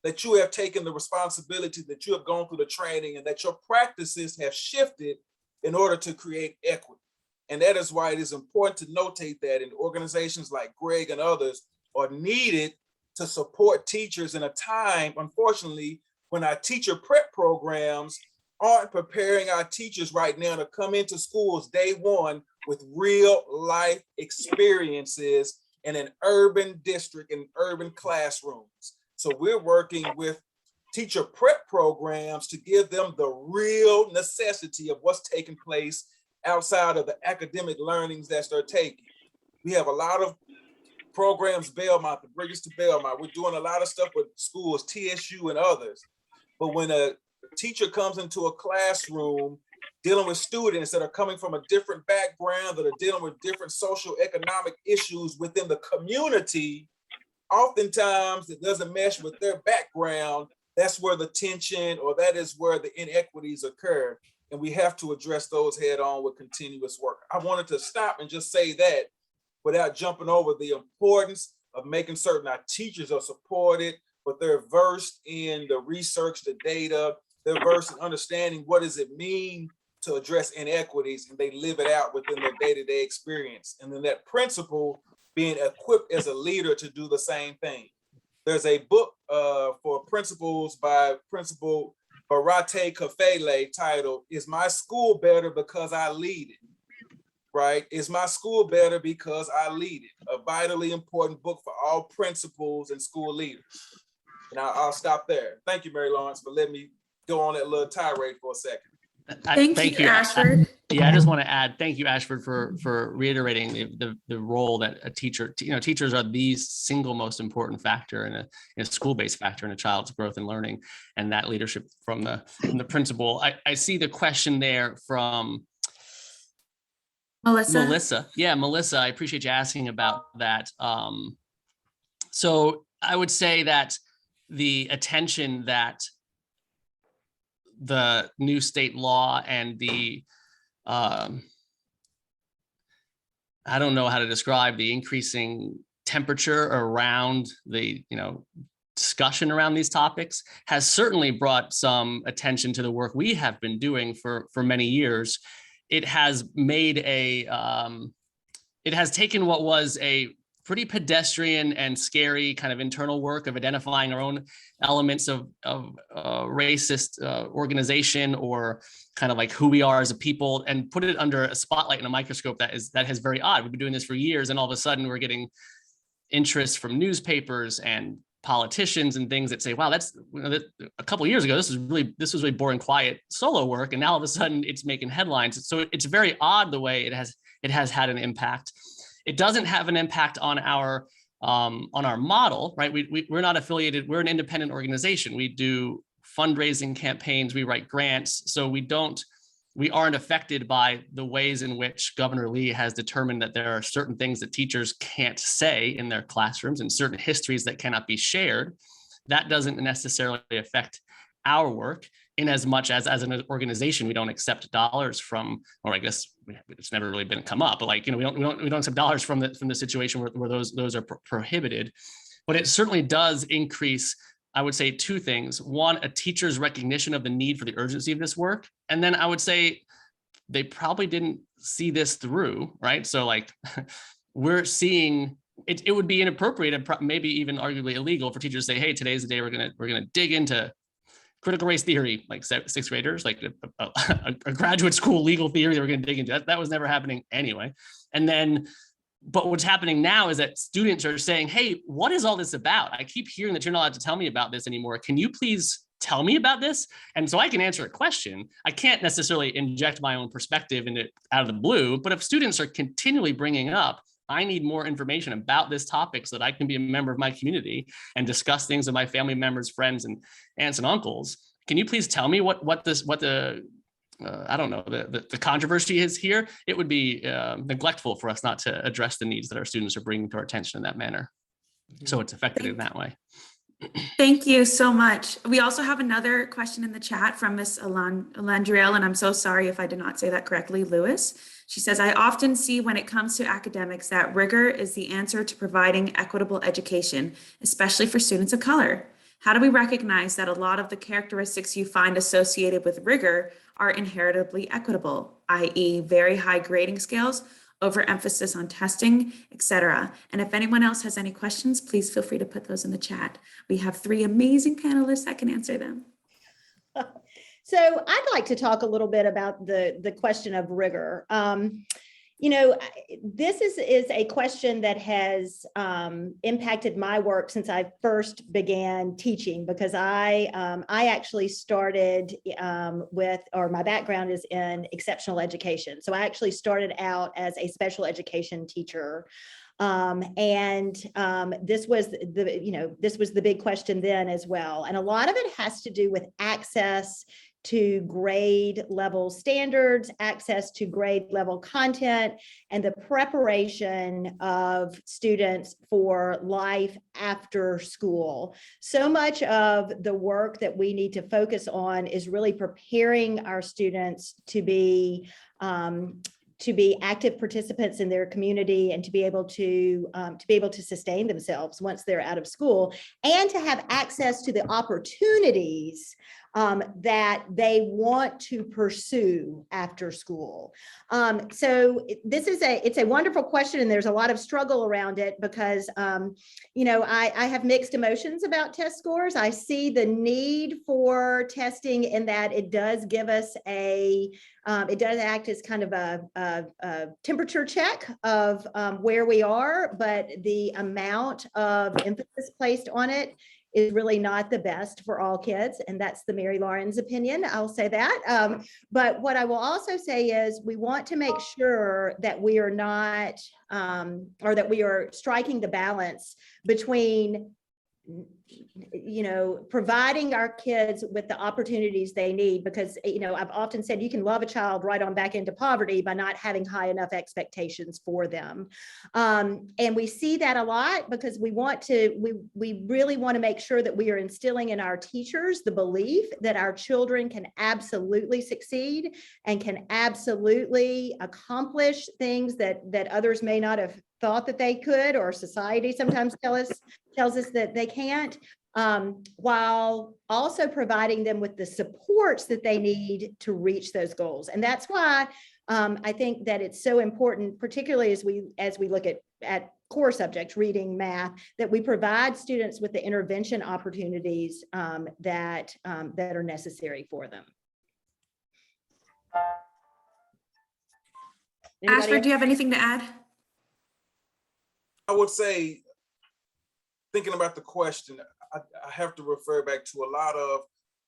that you have taken the responsibility, that you have gone through the training, and that your practices have shifted in order to create equity? And that is why it is important to notate that in organizations like Greg and others are needed to support teachers in a time, unfortunately, when our teacher prep programs aren't preparing our teachers right now to come into schools day one with real life experiences in an urban district and urban classrooms. So we're working with teacher prep programs to give them the real necessity of what's taking place outside of the academic learnings that they're taking. We have a lot of programs, Belmont, the Bridges to Belmont. We're doing a lot of stuff with schools, TSU and others. But when a teacher comes into a classroom dealing with students that are coming from a different background, that are dealing with different social economic issues within the community, oftentimes it doesn't mesh with their background. That's where the tension, or that is where the inequities occur. And we have to address those head on with continuous work. I wanted to stop and just say that without jumping over the importance of making certain our teachers are supported, but they're versed in the research, the data, they're versed in understanding what does it mean to address inequities, and they live it out within their day-to-day experience. And then that principal being equipped as a leader to do the same thing. There's a book for principals by Principal Barate Kafele titled, "Is My School Better Because I Lead It?" Right? Is my school better because I lead it? A vitally important book for all principals and school leaders. And I'll stop there. Thank you, Mary Lawrence, for letting me go on that little tirade for a second. Thank you, Ashford. I just want to add, thank you, Ashford, for reiterating the role that a teacher, teachers are the single most important factor in a school-based factor in a child's growth and learning, and that leadership from the principal. I see the question there from Melissa. Yeah, Melissa, I appreciate you asking about that. So I would say that the attention that the new state law and the, I don't know how to describe the increasing temperature around the, discussion around these topics has certainly brought some attention to the work we have been doing for many years. It has made it has taken what was a pretty pedestrian and scary kind of internal work of identifying our own elements of racist organization, or kind of like who we are as a people, and put it under a spotlight and a microscope that is very odd. We've been doing this for years, and all of a sudden we're getting interest from newspapers and politicians and things that say, wow, that's a couple of years ago, this was really boring, quiet solo work, and now all of a sudden it's making headlines. So it's very odd the way it has had an impact. It doesn't have an impact on our model, right? We're not affiliated. We're an independent organization. We do fundraising campaigns. We write grants. So we aren't affected by the ways in which Governor Lee has determined that there are certain things that teachers can't say in their classrooms and certain histories that cannot be shared. That doesn't necessarily affect our work, in as much as an organization, we don't accept dollars from, or I guess it's never really been come up, but we don't accept dollars from the situation where those are prohibited. But it certainly does increase, I would say, two things. One, a teacher's recognition of the need for the urgency of this work. And then I would say they probably didn't see this through, right? So we're seeing it, it would be inappropriate and maybe even arguably illegal for teachers to say, hey, today's the day we're gonna dig into critical race theory, like sixth graders, like a graduate school legal theory that we're going to dig into. That was never happening anyway. And then, but what's happening now is that students are saying, hey, what is all this about? I keep hearing that you're not allowed to tell me about this anymore. Can you please tell me about this? And so I can answer a question. I can't necessarily inject my own perspective in it out of the blue, but if students are continually bringing up, I need more information about this topic so that I can be a member of my community and discuss things with my family members, friends, and aunts and uncles. Can you please tell me what the controversy is here? It would be neglectful for us not to address the needs that our students are bringing to our attention in that manner. So it's affected in that way. Thank you so much. We also have another question in the chat from Miss Alandriel, and I'm so sorry if I did not say that correctly, Lewis. She says, I often see when it comes to academics that rigor is the answer to providing equitable education, especially for students of color. How do we recognize that a lot of the characteristics you find associated with rigor are inheritably equitable, i.e. very high grading scales, overemphasis on testing, etc.? And if anyone else has any questions, please feel free to put those in the chat. We have 3 amazing panelists that can answer them. So I'd like to talk a little bit about the question of rigor. You know, this is a question that has impacted my work since I first began teaching, because I actually started my background is in exceptional education. So I actually started out as a special education teacher. This was the big question then as well. And a lot of it has to do with access to grade level standards, access to grade level content, and the preparation of students for life after school. So much of the work that we need to focus on is really preparing our students to be active participants in their community and to be able to sustain themselves once they're out of school, and to have access to the opportunities that they want to pursue after school. So it's a wonderful question, and there's a lot of struggle around it because, I have mixed emotions about test scores. I see the need for testing in that it does give us it does act as kind of a temperature check of where we are, but the amount of emphasis placed on it is really not the best for all kids. And that's the Mary Lauren's opinion. I'll say that. But what I will also say is we want to make sure that we are not, or that we are striking the balance between providing our kids with the opportunities they need, because, I've often said you can love a child right on back into poverty by not having high enough expectations for them. And we see that a lot because we really want to make sure that we are instilling in our teachers the belief that our children can absolutely succeed and can absolutely accomplish things that others may not have thought that they could, or society sometimes tells us that they can't, while also providing them with the supports that they need to reach those goals. And that's why I think that it's so important, particularly as we look at core subjects, reading, math, that we provide students with the intervention opportunities that are necessary for them. Ashford, do you have anything to add? I would say, thinking about the question, I have to refer back to a lot of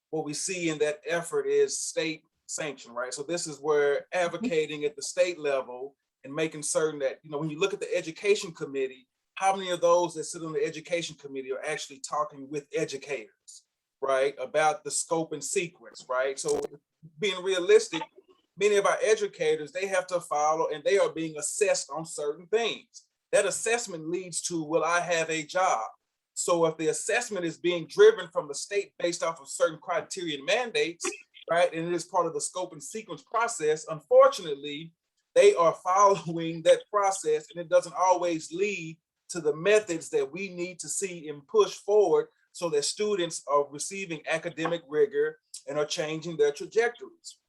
what we see in that effort is state sanction, right? So this is where advocating at the state level and making certain that, when you look at the education committee, how many of those that sit on the education committee are actually talking with educators, right? About the scope and sequence, right? So being realistic, many of our educators, they have to follow and they are being assessed on certain things. That assessment leads to, will I have a job? So if the assessment is being driven from the state based off of certain criteria and mandates, right, and it is part of the scope and sequence process, unfortunately, they are following that process, and it doesn't always lead to the methods that we need to see and push forward so that students are receiving academic rigor and are changing their trajectories,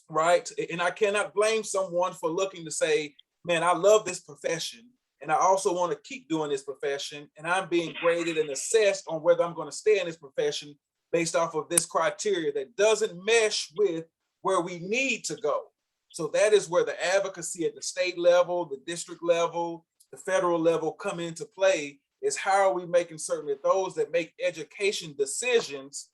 right? And I cannot blame someone for looking to say, man, I love this profession, and I also want to keep doing this profession, and I'm being graded and assessed on whether I'm going to stay in this profession based off of this criteria that doesn't mesh with where we need to go. So that is where the advocacy at the state level, the district level, the federal level come into play, is how are we making certain that those that make education decisions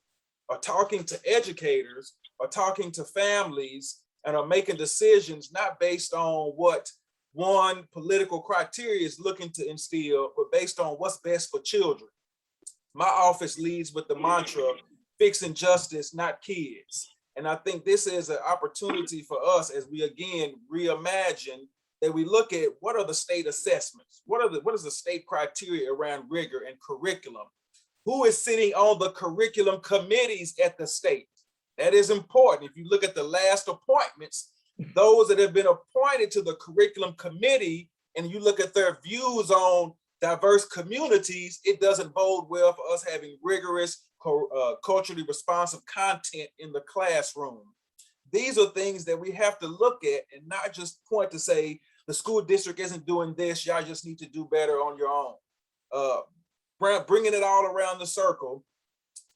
are talking to educators, are talking to families, and are making decisions not based on what one political criteria is looking to instill, but based on what's best for children. My office leads with the mantra, fixing justice, not kids. And I think this is an opportunity for us as we again reimagine that we look at what are the state assessments? What is the state criteria around rigor and curriculum? Who is sitting on the curriculum committees at the state? That is important. If you look at the last appointments, those that have been appointed to the curriculum committee, and you look at their views on diverse communities, it doesn't bode well for us having rigorous, culturally responsive content in the classroom. These are things that we have to look at and not just point to say, the school district isn't doing this, y'all just need to do better on your own. Bringing it all around the circle,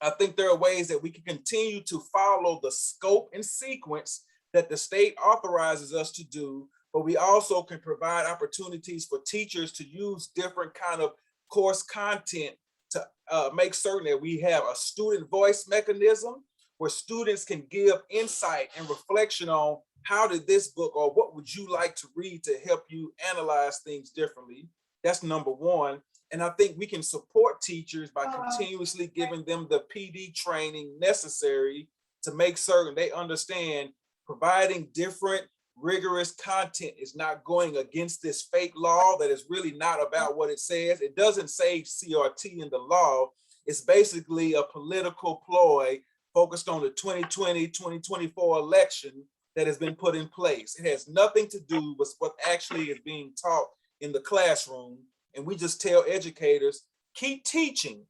I think there are ways that we can continue to follow the scope and sequence that the state authorizes us to do, but we also can provide opportunities for teachers to use different kind of course content to make certain that we have a student voice mechanism where students can give insight and reflection on how did this book or what would you like to read to help you analyze things differently. That's number one. And I think we can support teachers by continuously giving them the PD training necessary to make certain they understand providing different rigorous content is not going against this fake law that is really not about what it says. It doesn't say CRT in the law. It's basically a political ploy focused on the 2020-2024 election that has been put in place. It has nothing to do with what actually is being taught in the classroom. And we just tell educators, keep teaching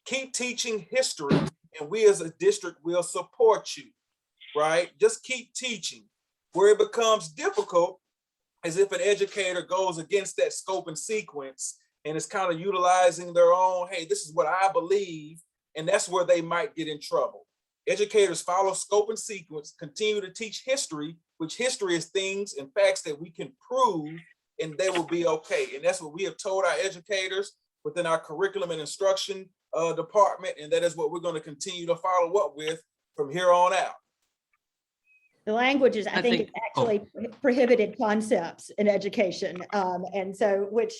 history, and we as a district will support you, right? Just keep teaching. Where it becomes difficult is if an educator goes against that scope and sequence and is kind of utilizing their own, hey, this is what I believe, and that's where they might get in trouble. Educators follow scope and sequence, continue to teach history, which history is things and facts that we can prove, and they will be okay. And that's what we have told our educators within our curriculum and instruction department, and that is what we're going to continue to follow up with from here on out. The language is, I think, actually prohibited concepts in education. And so, which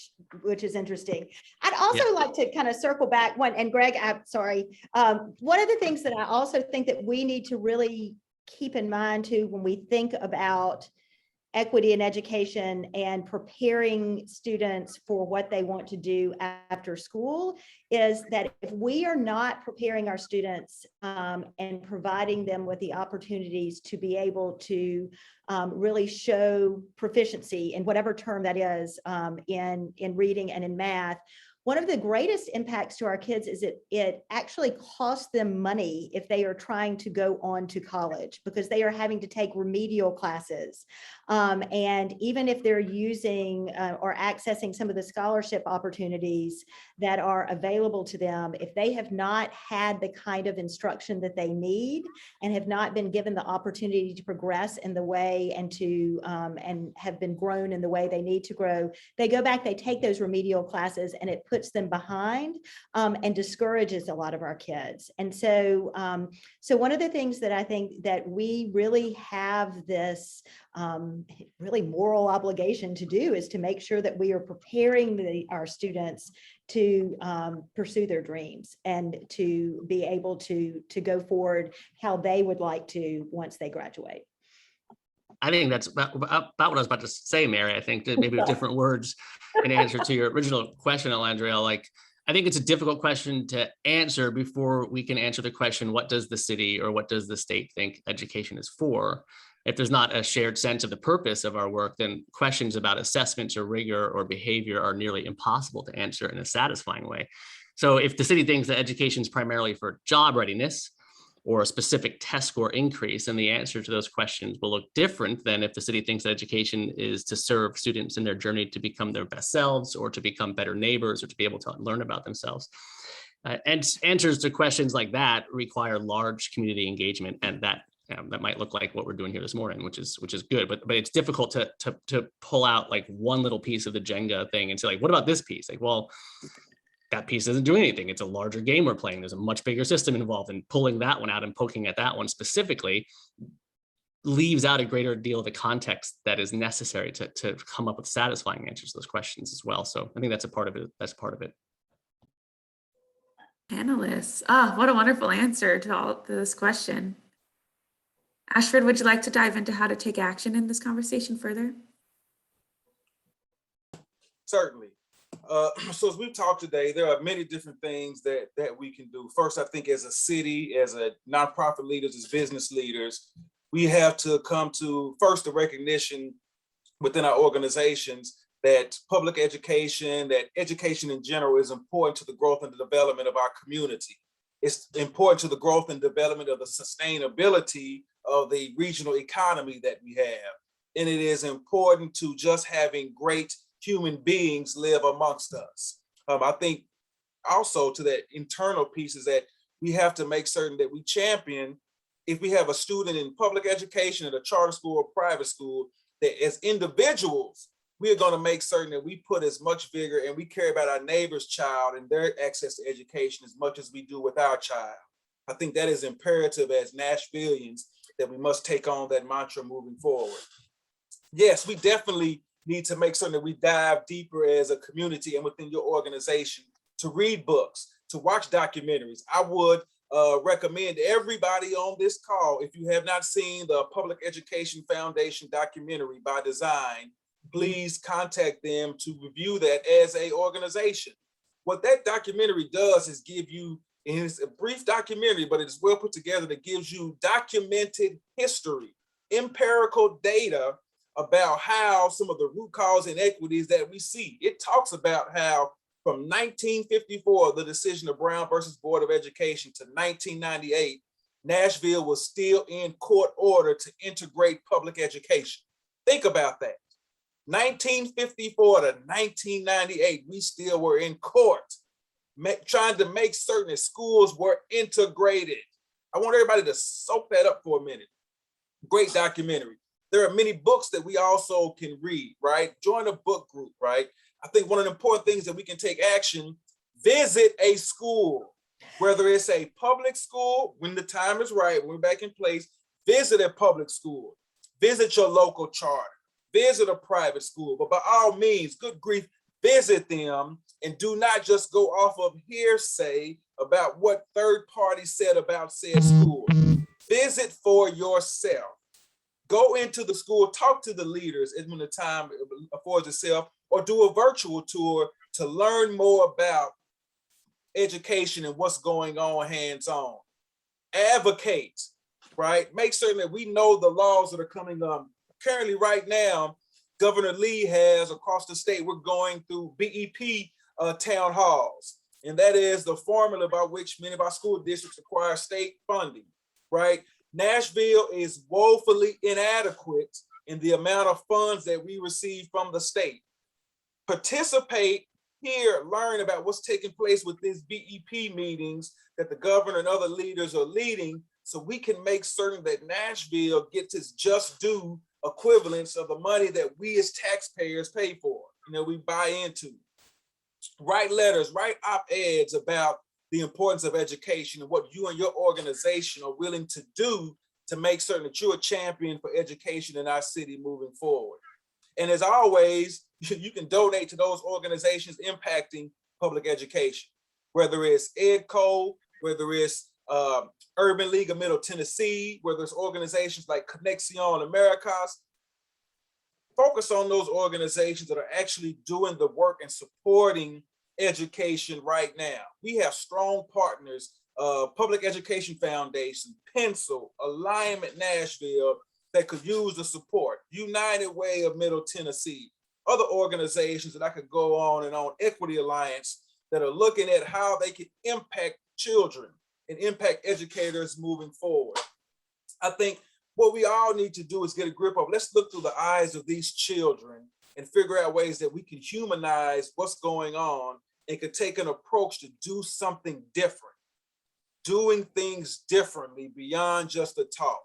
is interesting. I'd also like to kind of circle back one, and Greg, I'm sorry. One of the things that I also think that we need to really keep in mind too, when we think about equity in education and preparing students for what they want to do after school, is that if we are not preparing our students and providing them with the opportunities to be able to really show proficiency in whatever term that is, in reading and in math, one of the greatest impacts to our kids is it actually costs them money if they are trying to go on to college, because they are having to take remedial classes. And even if they're using or accessing some of the scholarship opportunities that are available to them, if they have not had the kind of instruction that they need and have not been given the opportunity to progress in the way and to and have been grown in the way they need to grow, they go back, they take those remedial classes, and it puts them behind and discourages a lot of our kids. And so, so one of the things that I think that we really have this really moral obligation to do is to make sure that we are preparing our students to pursue their dreams and to be able to go forward how they would like to once they graduate. I think that's about what I was about to say, Mary. I think that maybe with different words in answer to your original question, Alandria, like, I think it's a difficult question to answer before we can answer the question, what does the city or what does the state think education is for? If there's not a shared sense of the purpose of our work, then questions about assessments or rigor or behavior are nearly impossible to answer in a satisfying way. So if the city thinks that education is primarily for job readiness or a specific test score increase, and the answer to those questions will look different than if the city thinks that education is to serve students in their journey to become their best selves or to become better neighbors or to be able to learn about themselves. And answers to questions like that require large community engagement, and that might look like what we're doing here this morning, which is good, but it's difficult to pull out like one little piece of the Jenga thing and say, like, what about this piece? Like, well, that piece doesn't do anything. It's a larger game we're playing. There's a much bigger system involved, and pulling that one out and poking at that one specifically leaves out a greater deal of the context that is necessary to come up with satisfying answers to those questions as well. So I think that's a part of it. That's part of it. Panelists, what a wonderful answer to this question. Ashford, would you like to dive into how to take action in this conversation further? Certainly. So as we've talked today, there are many different things that we can do. First, I think as a city, as a nonprofit leaders, as business leaders, we have to come to first the recognition within our organizations that public education, that education in general is important to the growth and the development of our community. It's important to the growth and development of the sustainability of the regional economy that we have. And it is important to just having great human beings live amongst us. I think also to that internal piece is that we have to make certain that we champion, if we have a student in public education at a charter school or private school, that as individuals, we are going to make certain that we put as much vigor and we care about our neighbor's child and their access to education as much as we do with our child. I think that is imperative as Nashvillians, that we must take on that mantra moving forward. Yes, we definitely need to make certain that we dive deeper as a community and within your organization to read books, to watch documentaries. I would recommend everybody on this call, if you have not seen the Public Education Foundation documentary By Design, please contact them to review that as an organization. What that documentary does is give you, and it's a brief documentary, but it's well put together, that gives you documented history, empirical data about how some of the root cause inequities that we see. It talks about how from 1954, the decision of Brown versus Board of Education, to 1998, Nashville was still in court order to integrate public education. Think about that. 1954 to 1998, we still were in court, trying to make certain that schools were integrated. I want everybody to soak that up for a minute. Great documentary. There are many books that we also can read, right? Join a book group, right? I think one of the important things that we can take action, visit a school, whether it's a public school, when the time is right, when we're back in place, visit a public school, visit your local charter, visit a private school, but by all means, good grief, visit them and do not just go off of hearsay about what third parties said about said school. Visit for yourself. Go into the school, talk to the leaders when the time affords itself, or do a virtual tour to learn more about education and what's going on hands-on. Advocate, right? Make certain that we know the laws that are coming. Currently, right now, Governor Lee has across the state, we're going through BEP town halls. And that is the formula by which many of our school districts acquire state funding, right? Nashville is woefully inadequate in the amount of funds that we receive from the state. Participate here, learn about what's taking place with these BEP meetings that the governor and other leaders are leading, so we can make certain that Nashville gets its just due equivalence of the money that we as taxpayers pay for, we buy into. Write letters, write op-eds about the importance of education and what you and your organization are willing to do to make certain that you're a champion for education in our city moving forward. And as always, you can donate to those organizations impacting public education, whether it's EDCO, whether it's Urban League of Middle Tennessee, whether it's organizations like Conexion Americas. Focus on those organizations that are actually doing the work and supporting education right now. We have strong partners, Public Education Foundation, Pencil, Alignment Nashville, that could use the support. United Way of Middle Tennessee, other organizations that I could go on and on, Equity Alliance, that are looking at how they can impact children and impact educators moving forward. I think what we all need to do is get a grip of, let's look through the eyes of these children and figure out ways that we can humanize what's going on and could take an approach to do something different, doing things differently beyond just the talk,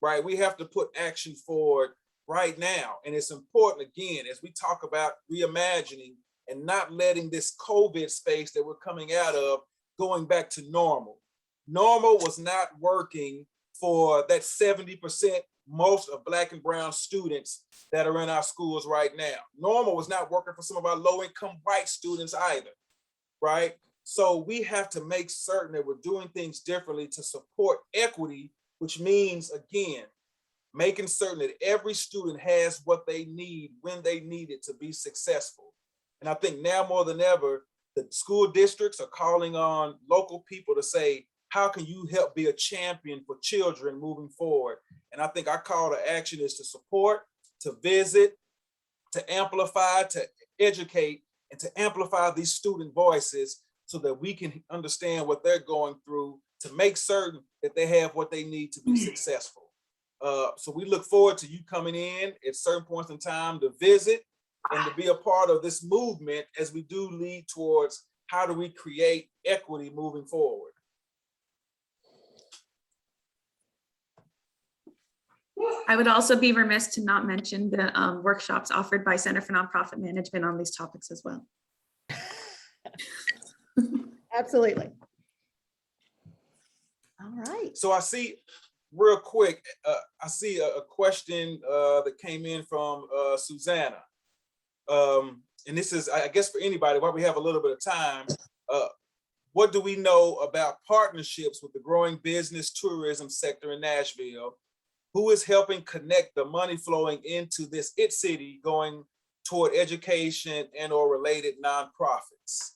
right? We have to put action forward right now. And it's important, again, as we talk about reimagining and not letting this COVID space that we're coming out of going back to normal. Normal was not working for that 70% most of Black and brown students that are in our schools right now. Normal was not working for some of our low-income white students either, right? So we have to make certain that we're doing things differently to support equity, which means, again, making certain that every student has what they need when they need it to be successful. And I think now more than ever, the school districts are calling on local people to say, how can you help be a champion for children moving forward? And I think our call to action is to support, to visit, to amplify, to educate, and to amplify these student voices so that we can understand what they're going through to make certain that they have what they need to be successful. So we look forward to you coming in at certain points in time to visit and to be a part of this movement as we do lead towards how do we create equity moving forward. I would also be remiss to not mention the workshops offered by Center for Nonprofit Management on these topics as well. Absolutely. All right. So I see, real quick, I see a question that came in from Susanna. And this is, I guess, for anybody, while we have a little bit of time, what do we know about partnerships with the growing business tourism sector in Nashville? Who is helping connect the money flowing into this IT city going toward education and or related nonprofits?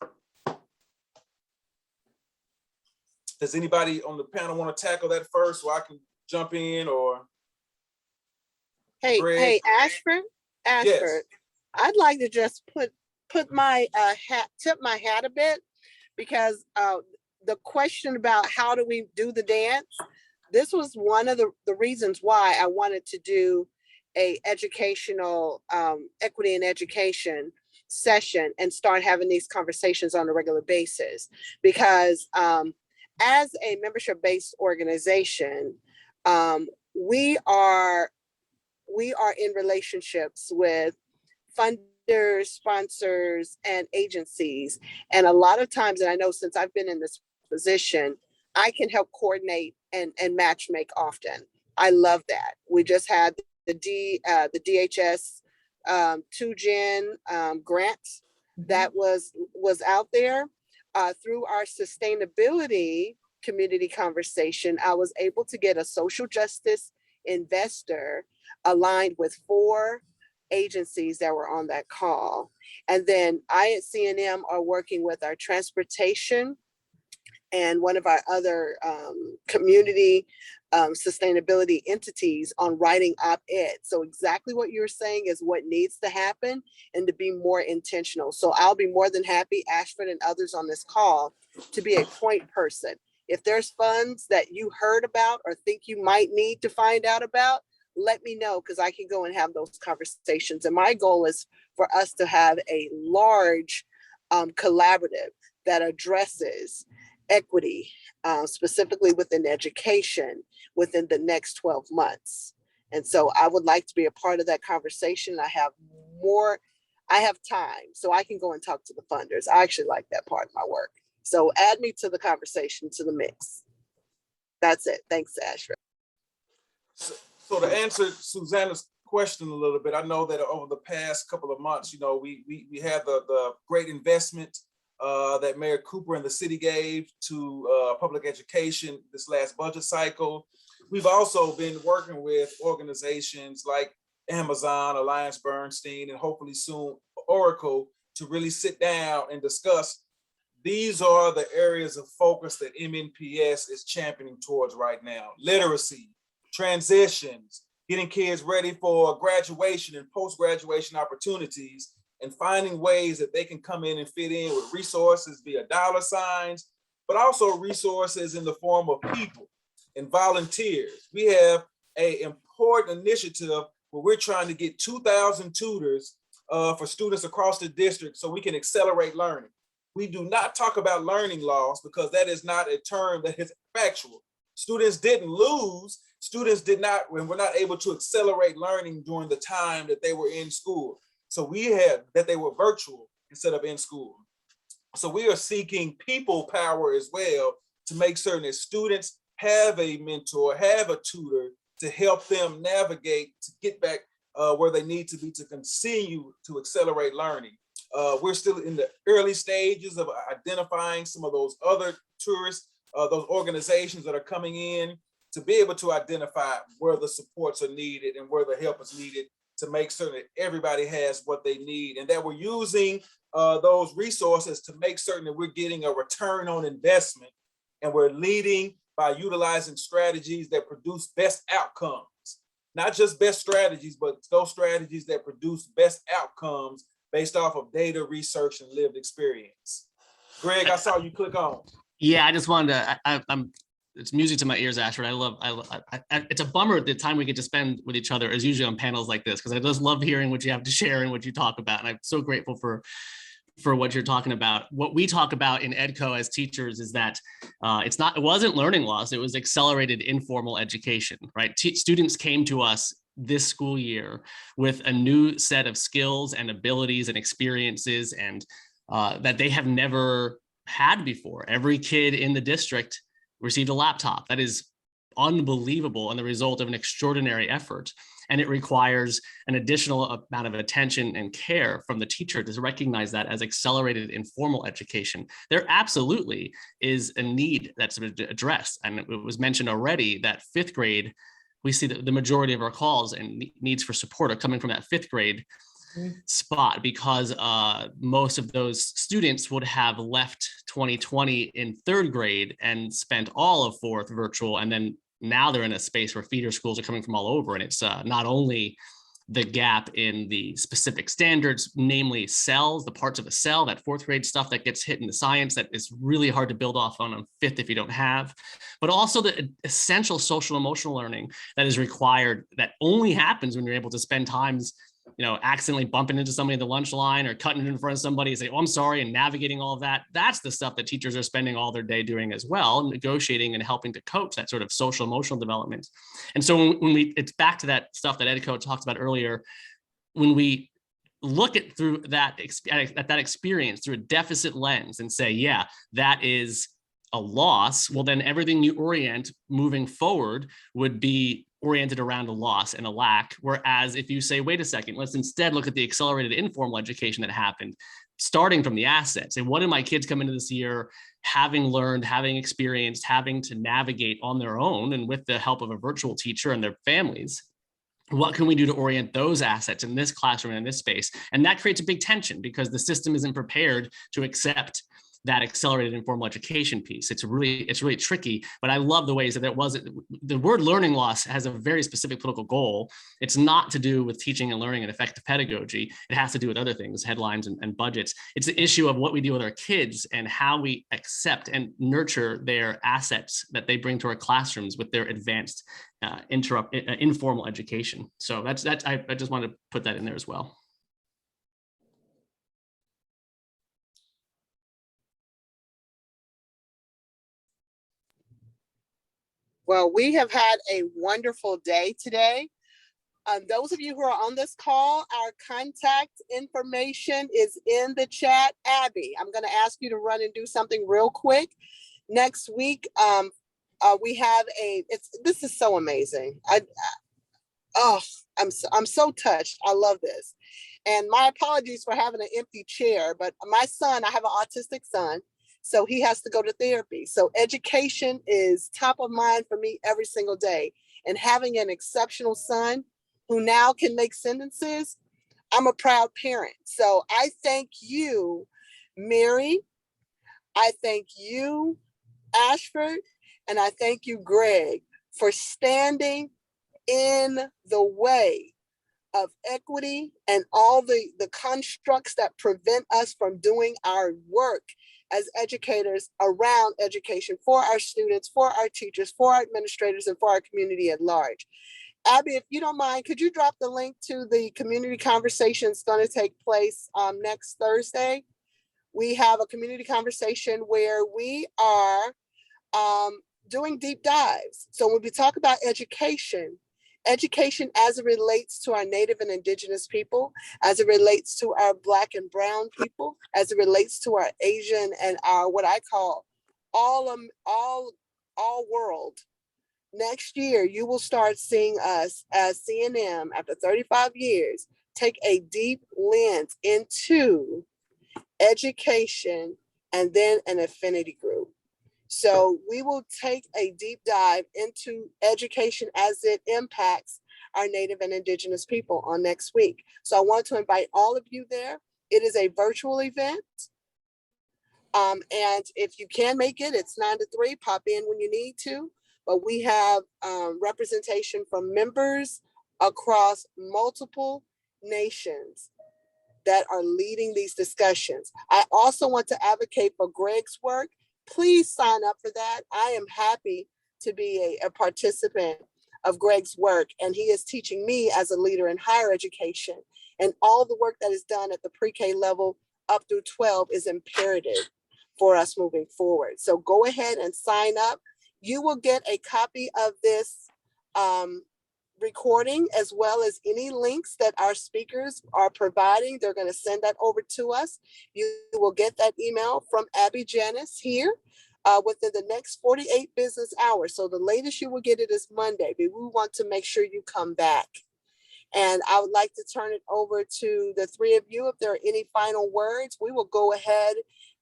Does anybody on the panel want to tackle that first so I can jump in, or? Hey, Greg? hey, Ashford, Yes. I'd like to just tip my hat a bit, because the question about how do we do the dance, this was one of the reasons why I wanted to do a educational equity and education session and start having these conversations on a regular basis, because as a membership-based organization, we are in relationships with funders, sponsors, and agencies. And a lot of times, and I know since I've been in this position, I can help coordinate and match make often. I love that. We just had the DHS 2Gen grant that was out there. Through our sustainability community conversation, I was able to get a social justice investor aligned with 4 agencies that were on that call. And then I at CNM are working with our transportation and one of our other community sustainability entities on writing op-ed. So exactly what you're saying is what needs to happen, and to be more intentional. So I'll be more than happy, Ashford and others on this call, to be a point person. If there's funds that you heard about or think you might need to find out about, let me know, because I can go and have those conversations. And my goal is for us to have a large collaborative that addresses equity, specifically within education, within the next 12 months. And so I would like to be a part of that conversation. I have time, so I can go and talk to the funders. I actually like that part of my work. So add me to the conversation, to the mix. That's it. Thanks, Ashford. So to answer Susanna's question a little bit, I know that over the past couple of months, we had the great investment that Mayor Cooper and the city gave to public education this last budget cycle. We've also been working with organizations like Amazon, Alliance Bernstein, and hopefully soon Oracle to really sit down and discuss. These are the areas of focus that MNPS is championing towards right now: literacy, transitions, getting kids ready for graduation and post-graduation opportunities, and finding ways that they can come in and fit in with resources via dollar signs, but also resources in the form of people and volunteers. We have an important initiative where we're trying to get 2,000 tutors for students across the district so we can accelerate learning. We do not talk about learning loss because that is not a term that is factual. Students didn't lose. Students did not, when we're not able to accelerate learning during the time that they were in school. So we had that they were virtual instead of in school. So we are seeking people power as well to make certain that students have a mentor, have a tutor to help them navigate to get back where they need to be to continue to accelerate learning. We're still in the early stages of identifying some of those other tourists, those organizations that are coming in to be able to identify where the supports are needed and where the help is needed to make certain that everybody has what they need, and that we're using those resources to make certain that we're getting a return on investment and we're leading by utilizing strategies that produce best outcomes. Not just best strategies, but those strategies that produce best outcomes based off of data, research, and lived experience. Greg, I saw you click on. Yeah, I just wanted to, I'm it's music to my ears, Ashford. It's a bummer the time we get to spend with each other is usually on panels like this, because I just love hearing what you have to share and what you talk about. And I'm so grateful for what you're talking about. What we talk about in EDCO as teachers is that it wasn't learning loss, it was accelerated informal education, right? Students came to us this school year with a new set of skills and abilities and experiences and that they have never had before. Every kid in the district received a laptop. That is unbelievable and the result of an extraordinary effort. And it requires an additional amount of attention and care from the teacher to recognize that as accelerated informal education. There absolutely is a need that's addressed. And it was mentioned already that fifth grade, we see that the majority of our calls and needs for support are coming from that fifth grade spot, because most of those students would have left 2020 in third grade and spent all of fourth virtual, and then now they're in a space where feeder schools are coming from all over. And it's not only the gap in the specific standards, namely cells, the parts of a cell, that fourth grade stuff that gets hit in the science that is really hard to build off on fifth if you don't have, but also the essential social emotional learning that is required, that only happens when you're able to spend times, accidentally bumping into somebody at the lunch line or cutting in front of somebody and say, oh, I'm sorry, and navigating all of that. That's the stuff that teachers are spending all their day doing as well, negotiating and helping to coach that sort of social emotional development. And so it's back to that stuff that Edco talked about earlier. When we look at that experience through a deficit lens and say, yeah, that is a loss, well, then everything you orient moving forward would be oriented around a loss and a lack. Whereas if you say, wait a second, let's instead look at the accelerated informal education that happened, starting from the assets. And what did my kids come into this year having learned, having experienced, having to navigate on their own and with the help of a virtual teacher and their families? What can we do to orient those assets in this classroom and in this space? And that creates a big tension because the system isn't prepared to accept that accelerated informal education piece. It's really tricky, but I love the ways that the word learning loss has a very specific political goal. It's not to do with teaching and learning and effective pedagogy. It has to do with other things, headlines and budgets. It's an issue of what we do with our kids and how we accept and nurture their assets that they bring to our classrooms with their advanced informal education. So I just wanted to put that in there as well. Well, we have had a wonderful day today. Those of you who are on this call, our contact information is in the chat. Abby, I'm going to ask you to run and do something real quick. Next week, we have this is so amazing. I'm so touched. I love this. And my apologies for having an empty chair, but my son, I have an autistic son, so he has to go to therapy. So education is top of mind for me every single day. And having an exceptional son who now can make sentences, I'm a proud parent. So I thank you, Mary. I thank you, Ashford. And I thank you, Greg, for standing in the way of equity and all the constructs that prevent us from doing our work as educators around education for our students, for our teachers, for our administrators, and for our community at large. Abby, if you don't mind, could you drop the link to the community conversation that's going to take place next Thursday? We have a community conversation where we are doing deep dives. So when we talk about education as it relates to our Native and Indigenous people, as it relates to our Black and Brown people, as it relates to our Asian and our what I call all world. Next year, you will start seeing us as CNM after 35 years take a deep lens into education and then an affinity group. So we will take a deep dive into education as it impacts our Native and Indigenous people on next week. So I want to invite all of you there. It is a virtual event. And if you can make it, it's 9 to 3, pop in when you need to. But we have representation from members across multiple nations that are leading these discussions. I also want to advocate for Greg's work. Please sign up for that. I am happy to be a participant of Greg's work, and he is teaching me as a leader in higher education. And all the work that is done at the pre-K level up through 12 is imperative for us moving forward. So go ahead and sign up. You will get a copy of this recording, as well as any links that our speakers are providing. They're going to send that over to us. You will get that email from Abby Janice here within the next 48 business hours. So the latest you will get it is Monday, but we want to make sure you come back. And I would like to turn it over to the three of you. If there are any final words, we will go ahead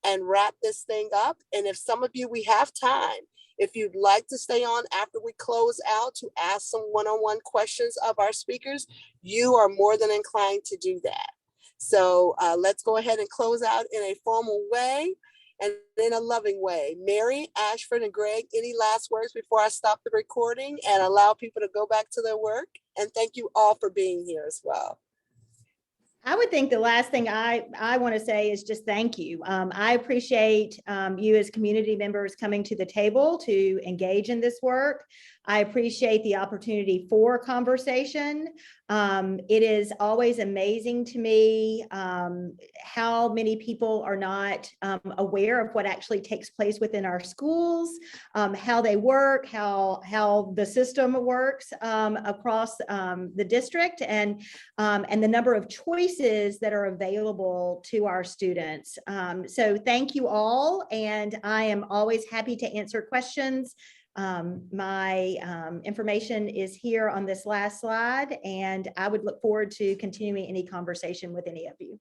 and wrap this thing up. And if some of you, we have time, if you'd like to stay on after we close out to ask some one-on-one questions of our speakers, you are more than inclined to do that. So let's go ahead and close out in a formal way and in a loving way. Mary, Ashford, and Greg, any last words before I stop the recording and allow people to go back to their work? And thank you all for being here as well. I would think the last thing I want to say is just thank you. I appreciate you as community members coming to the table to engage in this work. I appreciate the opportunity for conversation. It is always amazing to me how many people are not aware of what actually takes place within our schools, how they work, how the system works across the district, and the number of choices that are available to our students. So thank you all, and I am always happy to answer questions. My information is here on this last slide, and I would look forward to continuing any conversation with any of you.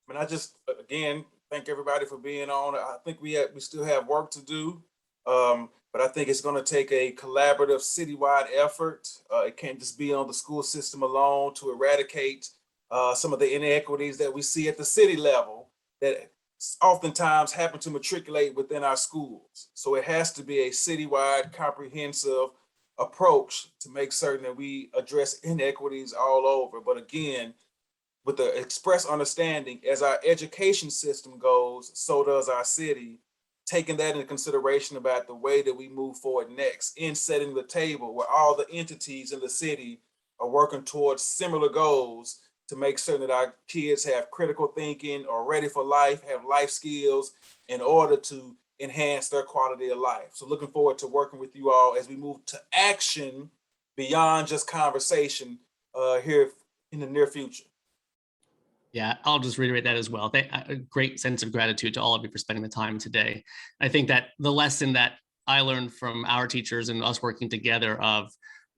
And I just, again, thank everybody for being on. I think we still have work to do, but I think it's going to take a collaborative citywide effort. It can't just be on the school system alone to eradicate some of the inequities that we see at the city level that oftentimes happen to matriculate within our schools. So it has to be a citywide, comprehensive approach to make certain that we address inequities all over. But again, with the express understanding, as our education system goes, so does our city, taking that into consideration about the way that we move forward next in setting the table where all the entities in the city are working towards similar goals to make certain that our kids have critical thinking, are ready for life, have life skills in order to enhance their quality of life. So looking forward to working with you all as we move to action beyond just conversation here in the near future. Yeah, I'll just reiterate that as well. A great sense of gratitude to all of you for spending the time today. I think that the lesson that I learned from our teachers and us working together of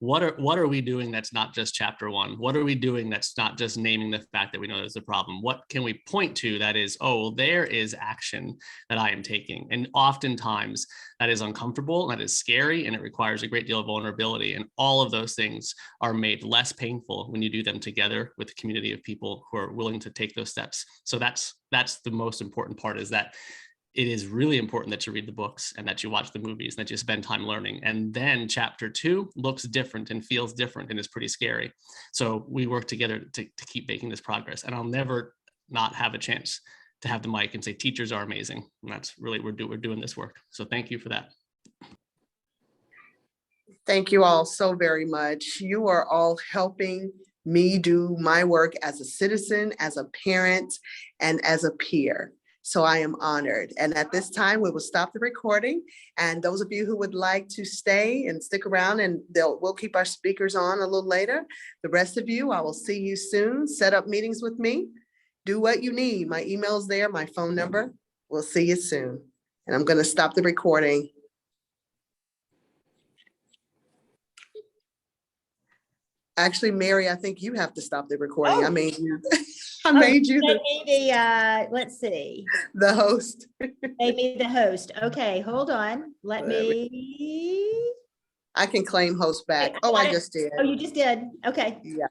what are we doing that's not just chapter one? What are we doing that's not just naming the fact that we know there's a problem? What can we point to that is, oh, well, there is action that I am taking? And oftentimes that is uncomfortable, that is scary, and it requires a great deal of vulnerability. And all of those things are made less painful when you do them together with a community of people who are willing to take those steps. So that's the most important part, is that it is really important that you read the books and that you watch the movies and that you spend time learning. And then chapter 2 looks different and feels different and is pretty scary. So we work together to keep making this progress. And I'll never not have a chance to have the mic and say, teachers are amazing. And that's really, we're doing this work. So thank you for that. Thank you all so very much. You are all helping me do my work as a citizen, as a parent, and as a peer. So I am honored. And at this time, we will stop the recording. And those of you who would like to stay and stick around, and we'll keep our speakers on a little later. The rest of you, I will see you soon. Set up meetings with me. Do what you need. My email's there, my phone number. We'll see you soon. And I'm going to stop the recording. Actually, Mary, I think you have to stop the recording. Oh. I made you. I made you let's see. the host. Made me the host. Okay, hold on. Let me. I can claim host back. Oh, I just did. Oh, you just did. Okay. Yeah.